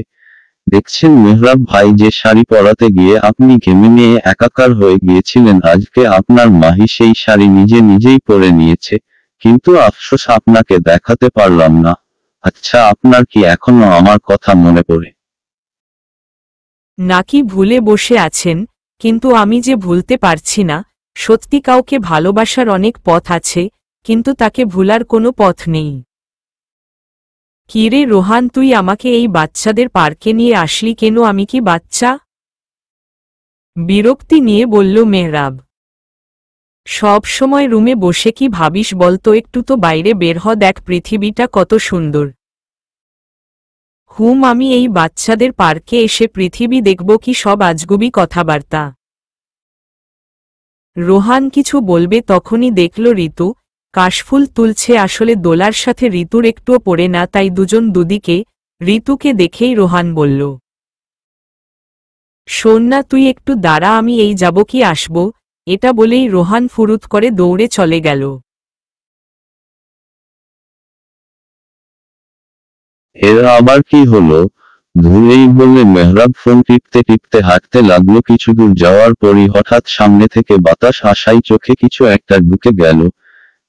দেখছেন মেহরাব ভাই, যে শাড়ি পরাতে গিয়ে আপনি ঘেমে নিয়ে একাকার হয়ে গিয়েছিলেন, আজকে আপনার মাহি সেই শাড়ি নিজে নিজেই পরে নিয়েছে। কিন্তু আফসোস, আপনাকে দেখাতে পারলাম না। আচ্ছা, আপনার কি এখনো আমার কথা মনে পড়ে? নাকি ভুলে বসে আছেন? কিন্তু আমি যে ভুলতে পারছি না। সত্যি কাউকে ভালোবাসার অনেক পথ আছে, কিন্তু তাকে ভুলার কোনো পথ নেই। কিরে রোহান, তুই আমাকে এই বাচ্চাদের পার্কে নিয়ে আসলি কেন? আমি কি বাচ্চা? বিরক্তি নিয়ে বলল মেহরাব। সব সময় রুমে বসে কি ভাবিস বলতো? একটু তো বাইরে বের হ, দেখ পৃথিবীটা কত সুন্দর। আমি এই বাচ্চাদের পার্কে এসে পৃথিবী দেখব কি সব আজগুবি কথাবার্তা? রোহান কিছু বলবে, তখনই দেখল ঋতু কাশফুল তুলছে। আসলে দোলার সাথে ঋতুর একটুও পড়ে না, তাই দুজন দুদিকে। ঋতুকে দেখেই রোহান বলল, শোন না, তুই একটু দাঁড়া, আমি এই যাব কি আসব। এটা বলেই রোহান ফুরুত করে দৌড়ে চলে গেল। এরা আবার কি হলো? ধুরেই বলে মেহরাব ফোন টিপতে টিপতে হাঁটতে লাগলো। কিছু দূর যাওয়ার পরই হঠাৎ সামনে থেকে বাতাস আসায় চোখে কিছু একটা ঢুকে গেল।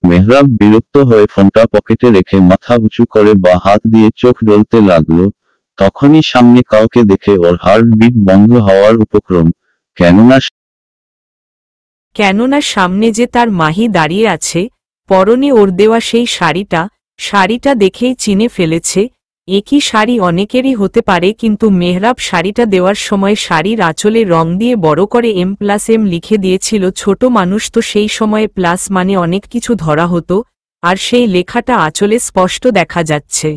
মেহরাব বিরক্ত হয়ে ফোনটা পকেটে রেখে মাথা উঁচু করে বা হাত দিয়ে চোখ ডলতে লাগলো। তখনই সামনে কাউকে দেখে ওর হার্টবিট বন্ধ হওয়ার উপক্রম। কেননা সামনে যে তার মাহি দাঁড়িয়ে আছে, পরনে ওর দেওয়া সেই শাড়িটা দেখেই চিনে ফেলেছে। একই শাড়ি অনেকেরই হতে পারে, কিন্তু মেহরাব শাড়িটা দেওয়ার সময় শাড়ির আঁচলে রং দিয়ে বড় করে M+M লিখে দিয়েছিল। ছোট মানুষ তো সেই সময়ে প্লাস মানে অনেক কিছু ধরা হতো, আর সেই লেখাটা আঁচলে স্পষ্ট দেখা যাচ্ছে।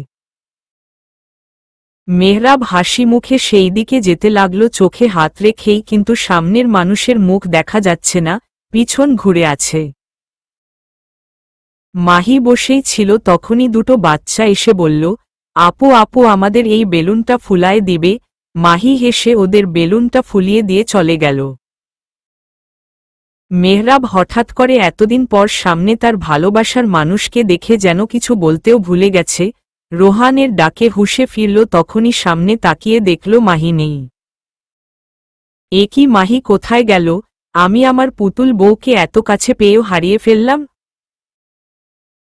মেহরাব হাসি মুখে সেই দিকে যেতে লাগলো, চোখে হাত রেখেই, কিন্তু সামনের মানুষের মুখ দেখা যাচ্ছে না, পিছন ঘুরে আছে। মাহি বসেই ছিল, তখনই দুটো বাচ্চা এসে বলল, আপু আপু, আমাদের এই বেলুনটা ফুলায় দিবে? মাহি হেসে ওদের বেলুনটা ফুলিয়ে দিয়ে চলে গেল। মেহরাব হঠাৎ করে এতদিন পর সামনে তার ভালোবাসার মানুষকে দেখে যেন কিছু বলতেও ভুলে গেছে। রোহানের ডাকে হুঁশে ফিরল, তখনই সামনে তাকিয়ে দেখল মাহি নেই। এ কি মাহি, কোথায় গেল? আমি আমার পুতুল বউকে এত কাছে পেয়েও হারিয়ে ফেললাম।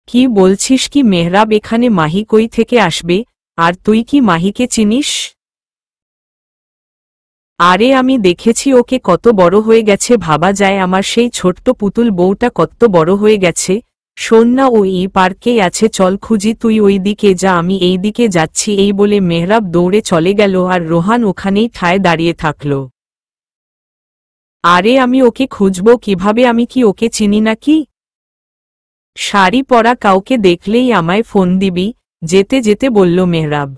কি বলছিস কি মেহরাব, এখানে মাহি কই থেকে আসবে? আর তুই কি মাহিকে চিনিস? আরে আমি দেখেছি ওকে কত বড় হয়ে গেছে, ভাবা যায় আমার সেই ছোট্ট পুতুল বউটা কত বড় হয়ে গেছে। শোন না, ও এই পার্কেই আছে, চল খুঁজি, তুই ওই দিকে যা আমি এই দিকে যাচ্ছি। এই বলে মেহরাব দৌড়ে চলে গেল আর রোহান ওখানেই ঠায় দাঁড়িয়ে থাকল। আরে আমি ওকে খুঁজব কিভাবে, আমি কি ওকে চিনি নাকি? শাড়ি পরা কাউকে দেখলেই আমায় ফোন দিবি, যেতে যেতে বলল মেহরাব।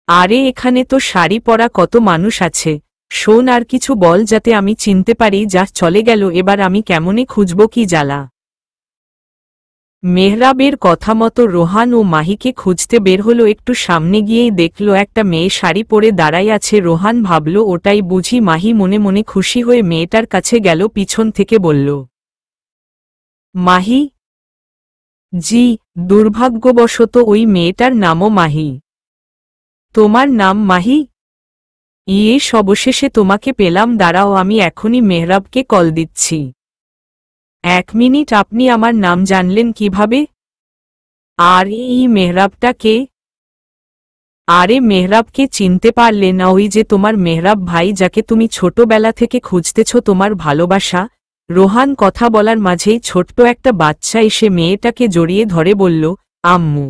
আরে এখানে তো শাড়ি পরা কত মানুষ আছে, শোন আর কিছু বল যাতে আমি চিনতে পারি। যা চলে গেল, এবার আমি কেমনে খুঁজব, কি জ্বালা। মেহরাবের কথা মতো রোহান ও মাহিকে খুঁজতে বের হলো। একটু সামনে গিয়েই দেখল একটা মেয়ে শাড়ি পরে দাঁড়াই আছে। রোহান ভাবল ওটাই বুঝি মাহি। মনে মনে খুশি হয়ে মেয়েটার কাছে গেল, পিছন থেকে বলল, মাহি? জি, দুর্ভাগ্যবশত ওই মেয়েটার নামও মাহি। তোমার নাম মাহি? ইয়েস, অবশেষে তোমাকে পেলাম, দাঁড়াও আমি এখনই মেহরাবকে কল দিচ্ছি। 1 মিনিট, আপনি আমার নাম জানলেন কিভাবে? আর এই মেহরাবটা কে? আরে মেহরাবকে চিনতে পারলে না? ওই যে তোমার মেহরাব ভাই, যাকে তুমি ছোটবেলা থেকে খুঁজতেছ, তোমার ভালোবাসা। রোহান কথা বলার মাঝেই ছোট্ট একটা বাচ্চা এসে মেয়েটাকে জড়িয়ে ধরে বলল, আম্মু।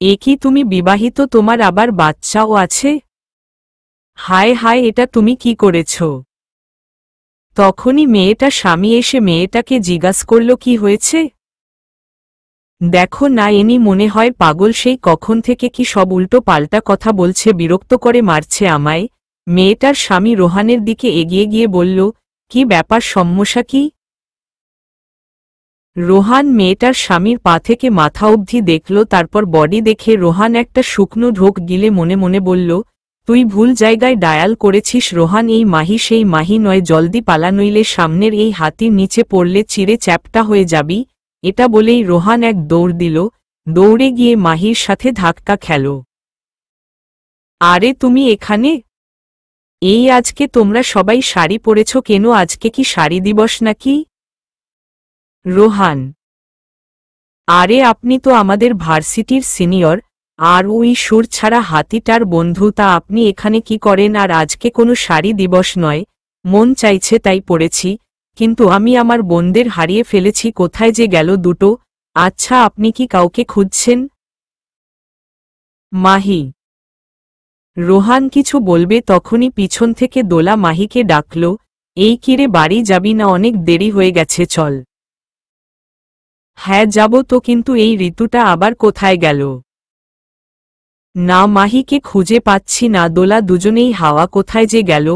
এ কি, তুমি বিবাহিত? তোমার আবার বাচ্চাও আছে? হায় হায়, এটা তুমি কি করেছ? তখনই মেয়েটা স্বামী এসে মেয়েটাকে জিজ্ঞাস করল, কি হয়েছে? দেখো না, এনি মনে হয় পাগল, সেই কখন থেকে কি সব উল্টো পাল্টা কথা বলছে, বিরক্ত করে মারছে আমায়। মেয়েটার স্বামী রোহানের দিকে এগিয়ে গিয়ে বলল, কি ব্যাপার, সমস্যা কি? রোহান মেয়েটার স্বামীর পা থেকে মাথা অবধি দেখল, তারপর বডি দেখে রোহান একটা শুকনো ঢোক গিলে মনে মনে বলল, তুই ভুল জায়গায় ডায়াল করেছিস রোহান, এই মাহি সেই মাহি নয়, জলদি পালা নইলে সামনের এই হাতির নিচে পড়লে চিরে চ্যাপ্টা হয়ে যাবি। এটা বলেই রোহান এক দৌড় দিল, দৌড়ে গিয়ে মাহির সাথে ধাক্কা খেল। আরে তুমি এখানে? এই আজকে তোমরা সবাই শাড়ি পরেছ কেন? আজকে কি শাড়ি দিবস নাকি? রোহান: আরে আপনি তো আমাদের ভার্সিটির সিনিয়র, আর ওই সুর ছাড়া হাতিটার বন্ধু, তা আপনি এখানে কি করেন? আর আজকে কোনো শাড়ি দিবস নয়, মন চাইছে তাই পড়েছি, কিন্তু আমি আমার বোনদের হারিয়ে ফেলেছি, কোথায় যে গেল দুটো। আচ্ছা, আপনি কি কাউকে খুঁজছেন? মাহি। রোহান কিছু বলবে তখনই পিছন থেকে দোলা মাহিকে ডাকল, এই কিরে, বাড়ি যাবি না? অনেক দেরি হয়ে গেছে, চল। হ্যাঁ যাব তো, কিন্তু এই ঋতুটা আবার কোথায় গেল? না, মাহিকে খুঁজে পাচ্ছি না। দোলা দুজনেই হাওয়া কোথায় যে গেল।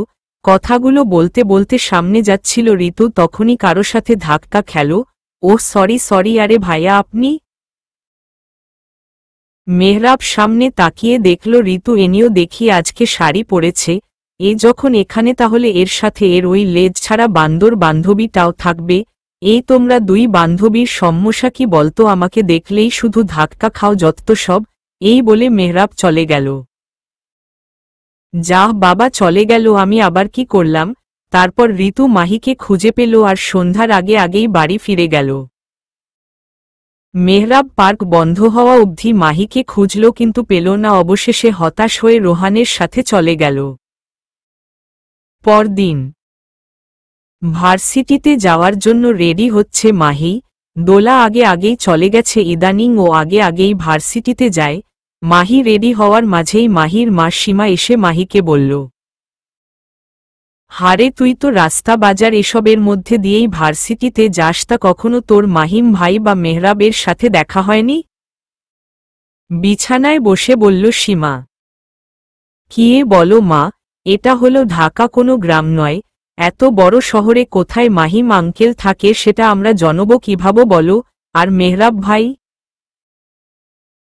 কথাগুলো বলতে বলতে সামনে যাচ্ছিল ঋতু, তখনই কারো সাথে ধাক্কা খেল। ও সরি সরি, আরে ভাইয়া আপনি? মেহরাব সামনে তাকিয়ে দেখল ঋতু এনেও দেখি আজকে শাড়ি পরেছে। এ যখন এখানে, তাহলে এর সাথে এর ওই লেজ ছাড়া বান্দর বান্ধবীটাও থাকবে। এই তোমরা দুই বান্ধবীর সমস্যা কি বলতো? আমাকে দেখলেই শুধু ধাক্কা খাও যত সব। এই বলে মেহরাব চলে গেল। যাহ বাবা, চলে গেল, আমি আবার কি করলাম? তারপর ঋতু মাহিকে খুঁজে পেল আর সন্ধ্যার আগে আগেই বাড়ি ফিরে গেল। মেহরাব পার্ক বন্ধ হওয়া অবধি মাহিকে খুঁজল, কিন্তু পেল না। অবশেষে হতাশ হয়ে রোহানের সাথে চলে গেল। পরদিন ভার্সিটিতে যাওয়ার জন্য রেডি হচ্ছে মাহি। দোলা আগে আগেই চলে গেছে, ইদানিং ও আগে আগেই ভার্সিটিতে যায়। মাহি রেডি হওয়ার মাঝেই মাহির মা সীমা এসে মাহিকে বলল, হারে তুই তো রাস্তা বাজার এসবের মধ্যে দিয়েই ভার্সিটিতে যাস, তা কখনো তোর মাহিম ভাই বা মেহরাবের সাথে দেখা হয়নি? বিছানায় বসে বলল সীমা। কি বলো মা, এটা হলো ঢাকা, কোনো গ্রাম নয়। এত বড় শহরে কোথায় মাহিম আঙ্কেল থাকে সেটা আমরা জানব কিভাবে বলো? আর মেহরাব ভাই?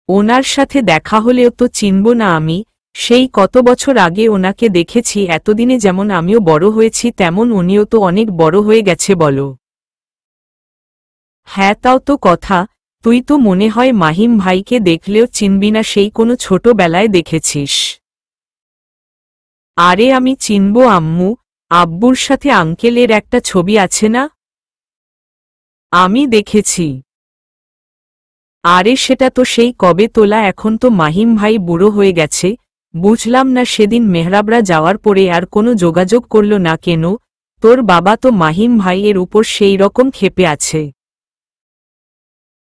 ওনার সাথে দেখা হলেও তো চিনব না আমি। সেই কত বছর আগে ওনাকে দেখেছি, এতদিনে যেমন আমিও বড় হয়েছি তেমন উনিও তো অনেক বড় হয়ে গেছে বলো। হ্যাঁ তাও তো কথা, তুই তো মনে হয় মাহিম ভাইকে দেখলেও চিনবি না, সেই কোনো ছোটবেলায় দেখেছিস। আরে আমি চিনব আম্মু, আব্বুর সাথে আঙ্কেলের একটা ছবি আছে না? আমি দেখেছি। আরে সেটা তো সেই কবে তোলা, এখন তো মাহিম ভাই বুড়ো হয়ে গেছে, বুঝলাম না সেদিন মেহরাবরা যাওয়ার পরে আর কোনো যোগাযোগ করল না কেন? তোর বাবা তো মাহিম ভাইয়ের উপর সেই রকম ক্ষেপে আছে।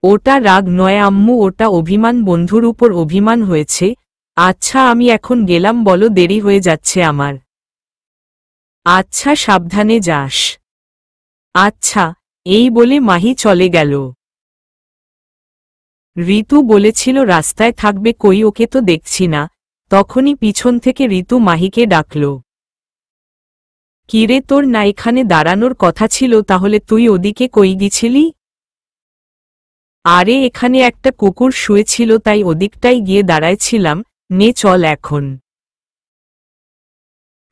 ওটা রাগ নয় আম্মু, ওটা অভিমান, বন্ধুর উপর অভিমান হয়েছে। আচ্ছা আমি এখন গেলাম, বলো দেরি হয়ে যাচ্ছে আমার। আচ্ছা সাবধানে যাস। আচ্ছা, এই বলে মাহি চলে গেল। ঋতু বলেছিল রাস্তায় থাকবে, কই ওকে তো দেখছি না। তখনই পিছন থেকে ঋতু মাহিকে ডাকল। কিরে, তোর না এখানে দাঁড়ানোর কথা ছিল, তাহলে তুই ওদিকে কই গিয়েছিলি? আরে এখানে একটা কুকুর শুয়েছিল তাই ওদিকটাই গিয়ে দাঁড়াইছিলাম, নে চল এখন।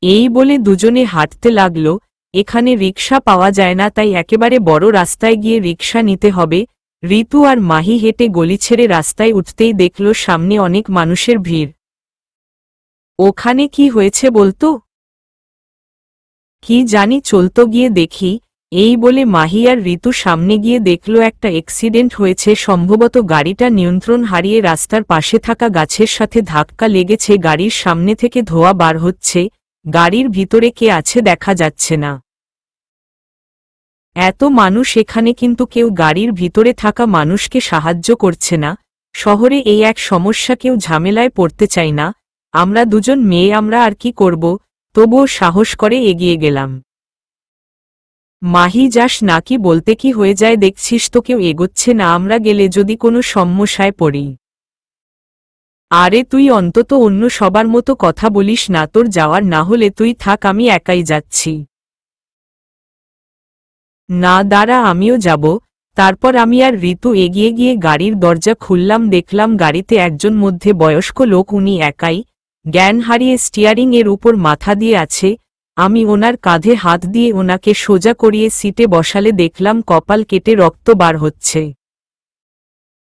এই বলে দুজনে হাঁটতে লাগলো। এখানে রিকশা পাওয়া যায় না, তাই একেবারে বড় রাস্তায় গিয়ে রিকশা নিতে হবে। ঋতু আর মাহি হেঁটে গলি ছেড়ে রাস্তায় উঠতেই দেখল সামনে অনেক মানুষের ভিড়। ওখানে কি হয়েছে বলতো? কি জানি, চলতো গিয়ে দেখি। এই বলে মাহি আর ঋতু সামনে গিয়ে দেখল একটা অ্যাক্সিডেন্ট হয়েছে, সম্ভবত গাড়িটা নিয়ন্ত্রণ হারিয়ে রাস্তার পাশে থাকা গাছের সাথে ধাক্কা লেগেছে। গাড়ির সামনে থেকে ধোঁয়া বার হচ্ছে, গাড়ির ভিতরে কে আছে দেখা যাচ্ছে না। এত মানুষ এখানে, কিন্তু কেউ গাড়ির ভিতরে থাকা মানুষকে সাহায্য করছে না। শহরে এই এক সমস্যা, কেউ ঝামেলায় পড়তে চায় না। আমরা দুজন মেয়ে, আমরা আর কি করব, তবুও সাহস করে এগিয়ে গেলাম। মাহি, যাস নাকি? বলতে কি হয়ে যায়, দেখছিস তো কেউ এগোচ্ছে না, আমরা গেলে যদি কোনো সমস্যায় পড়ি। আরে তুই অন্তত অন্য সবার মতো কথা বলিস না, তোর যাওয়ার না হলে তুই থাক, আমি একাই যাচ্ছি। না দাঁড়া, আমিও যাব। তারপর আমি আর ঋতু এগিয়ে গিয়ে গাড়ির দরজা খুললাম, দেখলাম গাড়িতে একজন মধ্যে বয়স্ক লোক, উনি একাই জ্ঞান হারিয়ে স্টিয়ারিং এর উপর মাথা দিয়ে আছে। আমি ওনার কাঁধে হাত দিয়ে ওনাকে সোজা করিয়ে সিটে বসালে দেখলাম কপাল কেটে রক্ত বার হচ্ছে।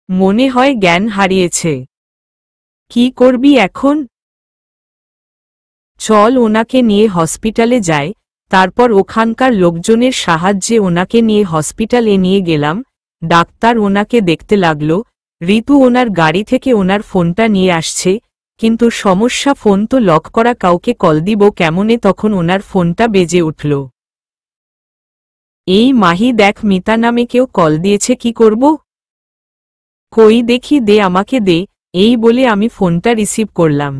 মনে হয় জ্ঞান হারিয়েছে। কি করবি এখন? চল ওনাকে নিয়ে হসপিটালে যায়। তারপর ওখানকার লোকজনের সাহায্যে ওনাকে নিয়ে হসপিটালে নিয়ে গেলাম। ডাক্তার ওনাকে দেখতে লাগল। ঋতু ওনার গাড়ি থেকে ওনার ফোনটা নিয়ে আসছে, কিন্তু সমস্যা, ফোন তো লক করা, কাউকে কল দিব কেমনে? তখন ওনার ফোনটা বেজে উঠল। এই মাহি দেখ, মিতা নামে কেউ কল দিয়েছে, কি করব? কই দেখি, দে আমাকে দে। এই বলে আমি ফোনটা রিসিভ করলাম।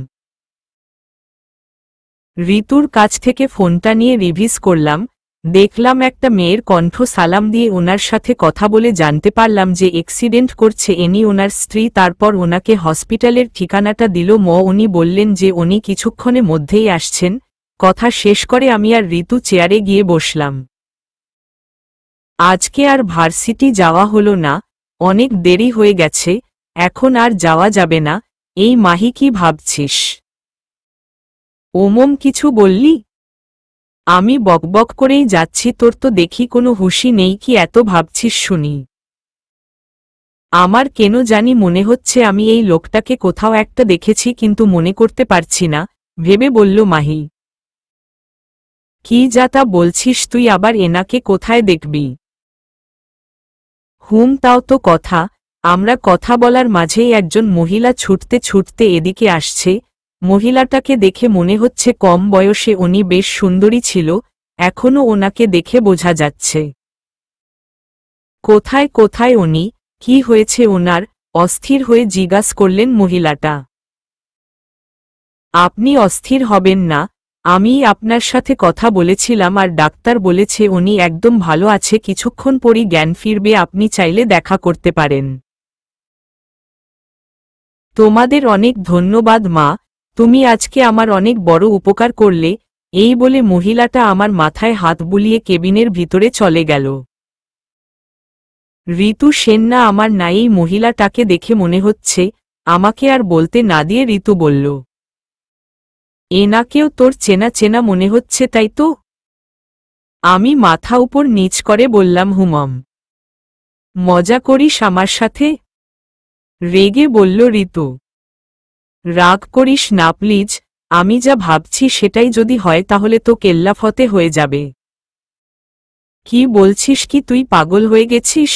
ঋতুর কাছ থেকে ফোনটা নিয়ে রিভিজ করলাম। দেখলাম একটা মেয়ের কণ্ঠ, সালাম দিয়ে ওনার সাথে কথা বলে জানতে পারলাম যে অ্যাক্সিডেন্ট করছে এনি ওনার স্ত্রী। তারপর ওনাকে হসপিটালের ঠিকানাটা দিল উনি বললেন যে উনি কিছুক্ষণের মধ্যেই আসছেন। কথা শেষ করে আমি আর ঋতু চেয়ারে গিয়ে বসলাম। আজকে আর ভার্সিটি যাওয়া হলো না, অনেক দেরি হয়ে গেছে, এখন আর যাওয়া যাবে না। এই মাহি, কি ভাবছিস? ওমম, কিছু বললি? আমি বকবক করেই যাচ্ছি, তোর তো দেখি কোনো হুঁশি নেই, কি এত ভাবছিস শুনি? আমার কেন জানি মনে হচ্ছে আমি এই লোকটাকে কোথাও একটা দেখেছি, কিন্তু মনে করতে পারছি না, ভেবে বলল মাহি। কি যা তা বলছিস তুই, আবার এনাকে কোথায় দেখবি? তাও তো কথা। আমরা কথা বলার মাঝেই একজন মহিলা ছুটতে ছুটতে এদিকে আসছে। মহিলাটাকে দেখে মনে হচ্ছে কম বয়সে, উনি বেশ সুন্দরী ছিল, এখনও ওনাকে দেখে বোঝা যাচ্ছে। কোথায় কোথায় উনি? কি হয়েছে ওনার? অস্থির হয়ে জিজ্ঞাস করলেন মহিলাটা। আপনি অস্থির হবেন না, আমি আপনার সাথে কথা বলেছিলাম আর ডাক্তার বলেছে উনি একদম ভালো আছে, কিছুক্ষণ পরই জ্ঞান ফিরবে, আপনি চাইলে দেখা করতে পারেন। তোমাদের অনেক ধন্যবাদ মা, তুমি আজকে আমার অনেক বড় উপকার করলে। এই বলে মহিলাটা আমার মাথায় হাত বুলিয়ে কেবিনের ভিতরে চলে গেল। ঋতু সেন না আমার না? এই মহিলাটাকে দেখে মনে হচ্ছে। আমাকে আর বলতে না দিয়ে ঋতু বলল, এনাকেও তোর চেনা চেনা মনে হচ্ছে, তাই তো? আমি মাথা উপর নিচ করে বললাম, হুমম। মজা করিস আমার সাথে? রেগে বলল ঋতু। রাগ করিস না প্লিজ, আমি যা ভাবছি সেটাই যদি হয় তাহলে তো কেল্লাফতে হয়ে যাবে। কি বলছিস কি, তুই পাগল হয়ে গেছিস?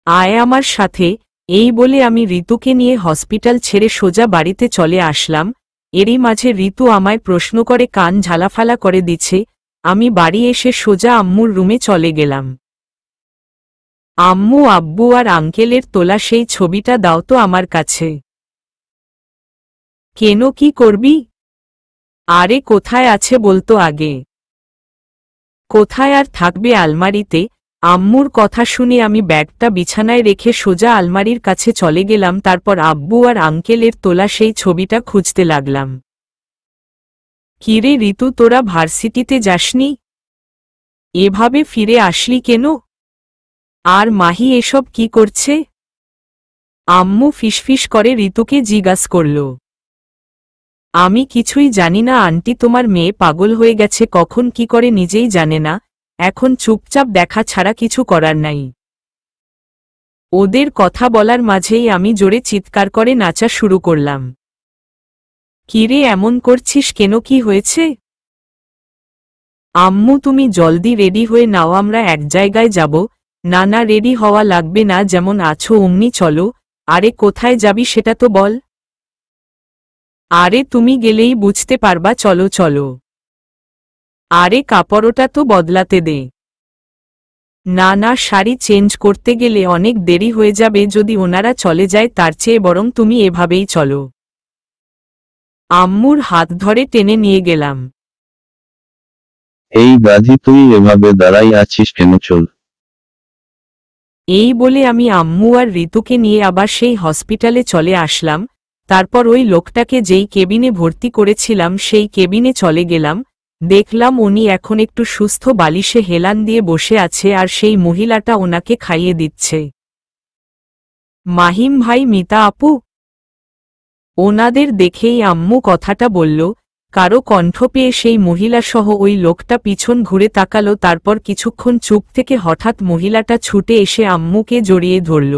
আয় আমার সাথে। এই বলে আমি ঋতুকে নিয়ে হসপিটাল ছেড়ে সোজা বাড়িতে চলে আসলাম। এরই মাঝে ঋতু আমায় প্রশ্ন করে কান ঝালাফালা করে দিচ্ছে। আমি বাড়ি এসে সোজা আম্মুর রুমে চলে গেলাম। আম্মু, আব্বু আর আঙ্কেলের তোলা সেই ছবিটা দাও তো আমার কাছে। কেন, কি করবি? আরে কোথায় আছে বলতো আগে। কোথায় আর থাকবে, আলমারিতে। আম্মুর কথা শুনে আমি ব্যাগটা বিছানায় রেখে সোজা আলমারির কাছে চলে গেলাম। তারপর আব্বু আর আঙ্কেলের তোলা সেই ছবিটা খুঁজতে লাগলাম। কিরে ঋতু, তোরা ভার্সিটিতে যাসনি? এভাবে ফিরে আসলি কেন? আর মাহি এসব কি করছে? আম্মু ফিসফিস করে ঋতুকে জিজ্ঞাস করল। আমি কিছুই জানি না আন্টি, তোমার মেয়ে পাগল হয়ে গেছে, কখন কি করে নিজেই জানে না। এখন চুপচাপ দেখা ছাড়া কিছু করার নাই। ওদের কথা বলার মাঝেই আমি জোরে চিৎকার করে নাচা শুরু করলাম। কিরে এমন করছিস কেন, কি হয়েছে? আম্মু তুমি জলদি রেডি হয়ে নাও, আমরা এক জায়গায় যাব। না না, রেডি হওয়া লাগবে না, যেমন আছো অমনি চলো। আরে কোথায় যাবি সেটা তো বল। আরে তুমি গেলেই বুঝতে পারবা, চলো চলো। আরে কাপড়টা তো বদলাতে দে। না না, শাড়ি চেঞ্জ করতে গেলে অনেক দেরি হয়ে যাবে, যদি ওনারা চলে যায় তার চেয়ে বরং তুমি এভাবেই চলো। আম্মুর হাত ধরে টেনে নিয়ে গেলাম। এই গাধি, তুই এভাবে দাঁড়াই আছিস কেন, চল। এই বলে আমি আম্মু আর ঋতুকে নিয়ে আবার সেই হসপিটালে চলে আসলাম। তারপর ওই লোকটাকে যেই কেবিনে ভর্তি করেছিলাম সেই কেবিনে চলে গেলাম। দেখলাম উনি এখন একটু সুস্থ, বালিশে হেলান দিয়ে বসে আছে আর সেই মহিলাটা ওনাকে খাইয়ে দিচ্ছে। মাহিম ভাই, মিতা আপু। ওনাদের দেখেই আম্মু কথাটা বলল। কারো কণ্ঠ পেয়ে সেই মহিলাসহ ওই লোকটা পিছন ঘুরে তাকালো, তারপর কিছুক্ষণ চুপ থেকে হঠাৎ মহিলাটা ছুটে এসে আম্মুকে জড়িয়ে ধরল।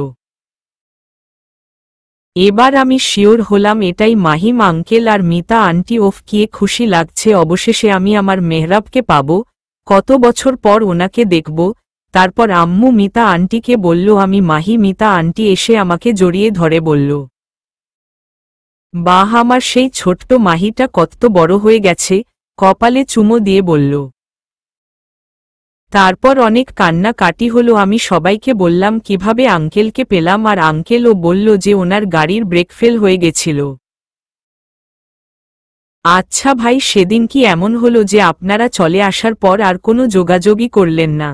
এবার আমি শিওর হলাম এটাই মাহিম আঙ্কেল আর মিতা আন্টি। ওফ, কি খুশি লাগছে, অবশেষে আমি আমার মেহরাবকে পাব। কত বছর পর ওনাকে দেখব। তারপর আম্মু মিতা আন্টিকে বলল আমি মাহি। মিতা আন্টি এসে আমাকে জড়িয়ে ধরে বলল, বাহ, আমার সেই ছোট্ট মাহিটা কত বড় হয়ে গেছে। কপালে চুমো দিয়ে বলল। তারপর অনেক কান্নাকাটি হলো। আমি সবাইকে বললাম কিভাবে আঙ্কেলকে পেলাম, আর আঙ্কেলও বলল যে ওনার গাড়ির ব্রেক ফেল হয়ে গেছিল। আচ্ছা ভাই, সেদিন কি এমন হলো যে আপনারা চলে আসার পর আর কোনো যোগাযোগই করলেন না?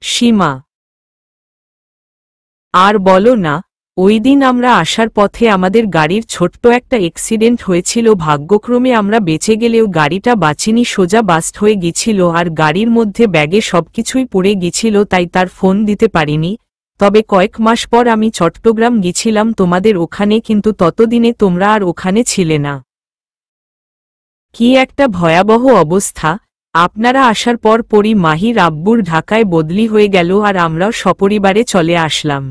সীমা: আর বলো না, ওই দিন আমরা আসার পথে আমাদের গাড়ির ছোট্ট একটা অ্যাক্সিডেন্ট হয়েছিল। ভাগ্যক্রমে আমরা বেঁচে গেলেও গাড়িটা বাঁচিনি, সোজা বাস্ট হয়ে গিয়েছিল আর গাড়ির মধ্যে ব্যাগে সবকিছুই পড়ে গিয়েছিল, তাই তার ফোন দিতে পারিনি। তবে কয়েক মাস পর আমি চট্টগ্রাম গিয়েছিলাম তোমাদের ওখানে, কিন্তু ততদিনে তোমরা আর ওখানে ছিলে না। কি একটা ভয়াবহ অবস্থা। আপনারা আসার পর পরই মাহির আব্বুর ঢাকায় বদলি হয়ে গেল আর আমরাও সপরিবারে চলে আসলাম।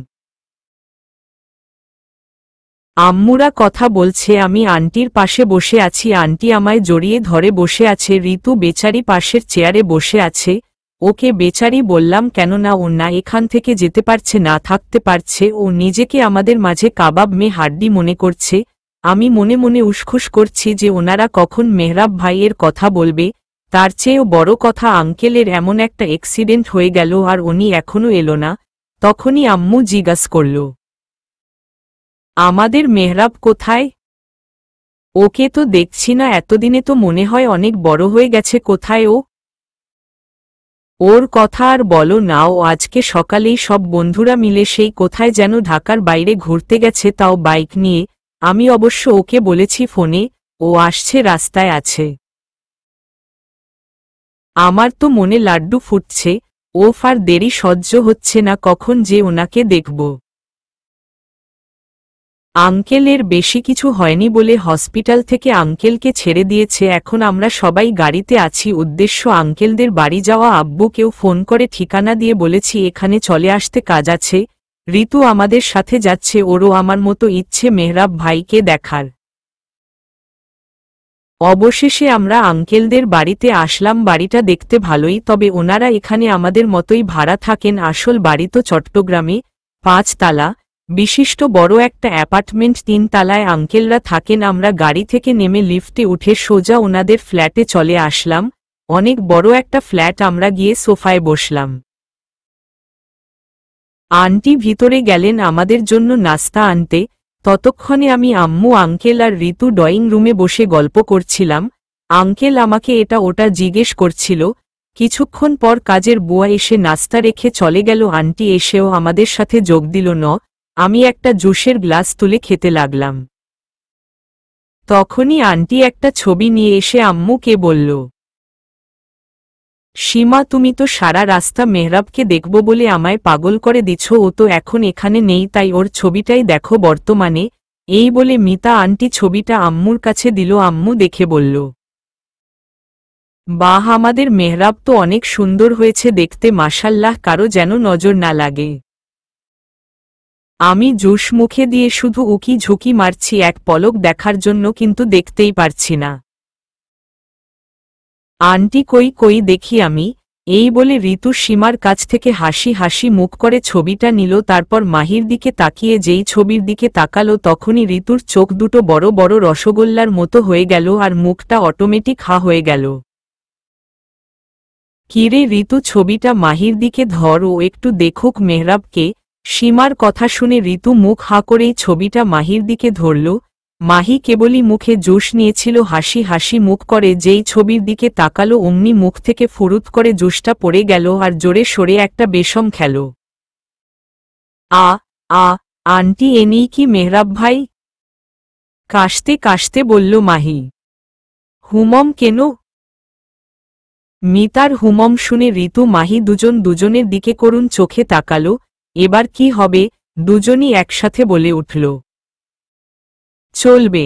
আম্মুরা কথা বলছে, আমি আন্টির পাশে বসে আছি, আন্টি আমায় জড়িয়ে ধরে বসে আছে। ঋতু বেচারি পাশের চেয়ারে বসে আছে। ওকে বেচারি বললাম কেননা ও না এখান থেকে যেতে পারছে, না থাকতে পারছে। ও নিজেকে আমাদের মাঝে কাবাব মে হাড্ডি মনে করছে। আমি মনে মনে উসখুস করছি যে ওনারা কখন মেহরাব ভাইয়ের কথা বলবে। তার চেয়েও বড় কথা, আঙ্কেলের এমন একটা অ্যাক্সিডেন্ট হয়ে গেল আর উনি এখনো এলো না। তখনই আম্মু জিজ্ঞাস করল, আমাদের মেহরাব কোথায়? ওকে তো দেখছি না, এতদিনে তো মনে হয় অনেক বড় হয়ে গেছে, কোথায় ও? ওর কথা আর বলো না, ও আজকে সকালেই সব বন্ধুরা মিলে সেই কোথায় যেন ঢাকার বাইরে ঘুরতে গেছে, তাও বাইক নিয়ে। আমি অবশ্য ওকে বলেছি ফোনে, ও আসছে, রাস্তায় আছে। আমার তো মনে লাড্ডু ফুটছে। ওফ, আর দেরি সহ্য হচ্ছে না, কখন যে ওনাকে দেখব। আঙ্কেলের বেশি কিছু হয়নি বলে হসপিটাল থেকে আঙ্কেলকে ছেড়ে দিয়েছে। এখন আমরা সবাই গাড়িতে আছি, উদ্দেশ্য আঙ্কেলদের বাড়ি যাওয়া। আব্বুকেও ফোন করে ঠিকানা দিয়ে বলেছি এখানে চলে আসতে, কাজ আছে। ঋতু আমাদের সাথে যাচ্ছে, ওরও আমার মতো ইচ্ছে মেহরাব ভাইকে দেখার। অবশেষে আমরা আঙ্কেলদের বাড়িতে আসলাম। বাড়িটা দেখতে ভালোই, তবে ওনারা এখানে আমাদের মতোই ভাড়া থাকেন, আসল বাড়ি তো চট্টগ্রামে। 5 তালা বিশিষ্ট বড় একটা অ্যাপার্টমেন্ট, 3 তালায় আঙ্কেলরা থাকেন। আমরা গাড়ি থেকে নেমে লিফটে উঠে সোজা ওনাদের ফ্ল্যাটে চলে আসলাম। অনেক বড় একটা ফ্ল্যাট। আমরা গিয়ে সোফায় বসলাম। আন্টি ভিতরে গেলেন আমাদের জন্য নাস্তা আনতে। ততক্ষণে আমি আম্মু, আঙ্কেল আর ঋতু ড্রয়িং রুমে বসে গল্প করছিলাম। আঙ্কেল আমাকে এটা ওটা জিজ্ঞেস করছিল। কিছুক্ষণ পর কাজের বুয়া এসে নাস্তা রেখে চলে গেল। আন্টি এসেও আমাদের সাথে যোগ দিল না। আমি একটা জুসের গ্লাস তুলে খেতে লাগলাম। তখনই আন্টি একটা ছবি নিয়ে এসে আম্মুকে বলল, সীমা, তুমি তো সারা রাস্তা মেহরাবকে দেখব বলে আমায় পাগল করে দিচ্ছ। ও তো এখন এখানে নেই, তাই ওর ছবিটাই দেখো বর্তমানে। এই বলে মিতা আন্টি ছবিটা আম্মুর কাছে দিল। আম্মু দেখে বলল, বাহ, আমাদের মেহরাব তো অনেক সুন্দর হয়েছে দেখতে, মাশাল্লাহ, কারো যেন নজর না লাগে। আমি জুস মুখে দিয়ে শুধু উকি ঝুঁকি মারছি এক পলক দেখার জন্য, কিন্তু দেখতেই পারছি না। আন্টি, কই কই দেখি আমি। এই বলে ঋতু সীমার কাছ থেকে হাসি হাসি মুখ করে ছবিটা নিল। তারপর মাহির দিকে তাকিয়ে যেই ছবির দিকে তাকালো, তখনই ঋতুর চোখ দুটো বড় বড় রসগোল্লার মতো হয়ে গেল আর মুখটা অটোমেটিক হা হয়ে গেল। কিরে ঋতু, ছবিটা মাহির দিকে ধর, ও একটু দেখুক মেহরাবকে। সীমার কথা শুনে ঋতু মুখ হা করেই ছবিটা মাহির দিকে ধরল। মাহি কেবলই মুখে জুস নিয়েছিল, হাসি হাসি মুখ করে যেই ছবির দিকে তাকালো অমনি মুখ থেকে ফুরুত করে জুসটা পড়ে গেল আর জোরে সরে একটা বেশম খেল। আ আ আন্টি, এনেই কি মেহরাব ভাই? কাশতে কাশতে বলল মাহি। হুমম কেন? মিতার হুমম শুনে ঋতু মাহি দুজন দুজনের দিকে করুণ চোখে তাকালো। এবার কি হবে? দুজনই একসাথে বলে উঠল, চলবে।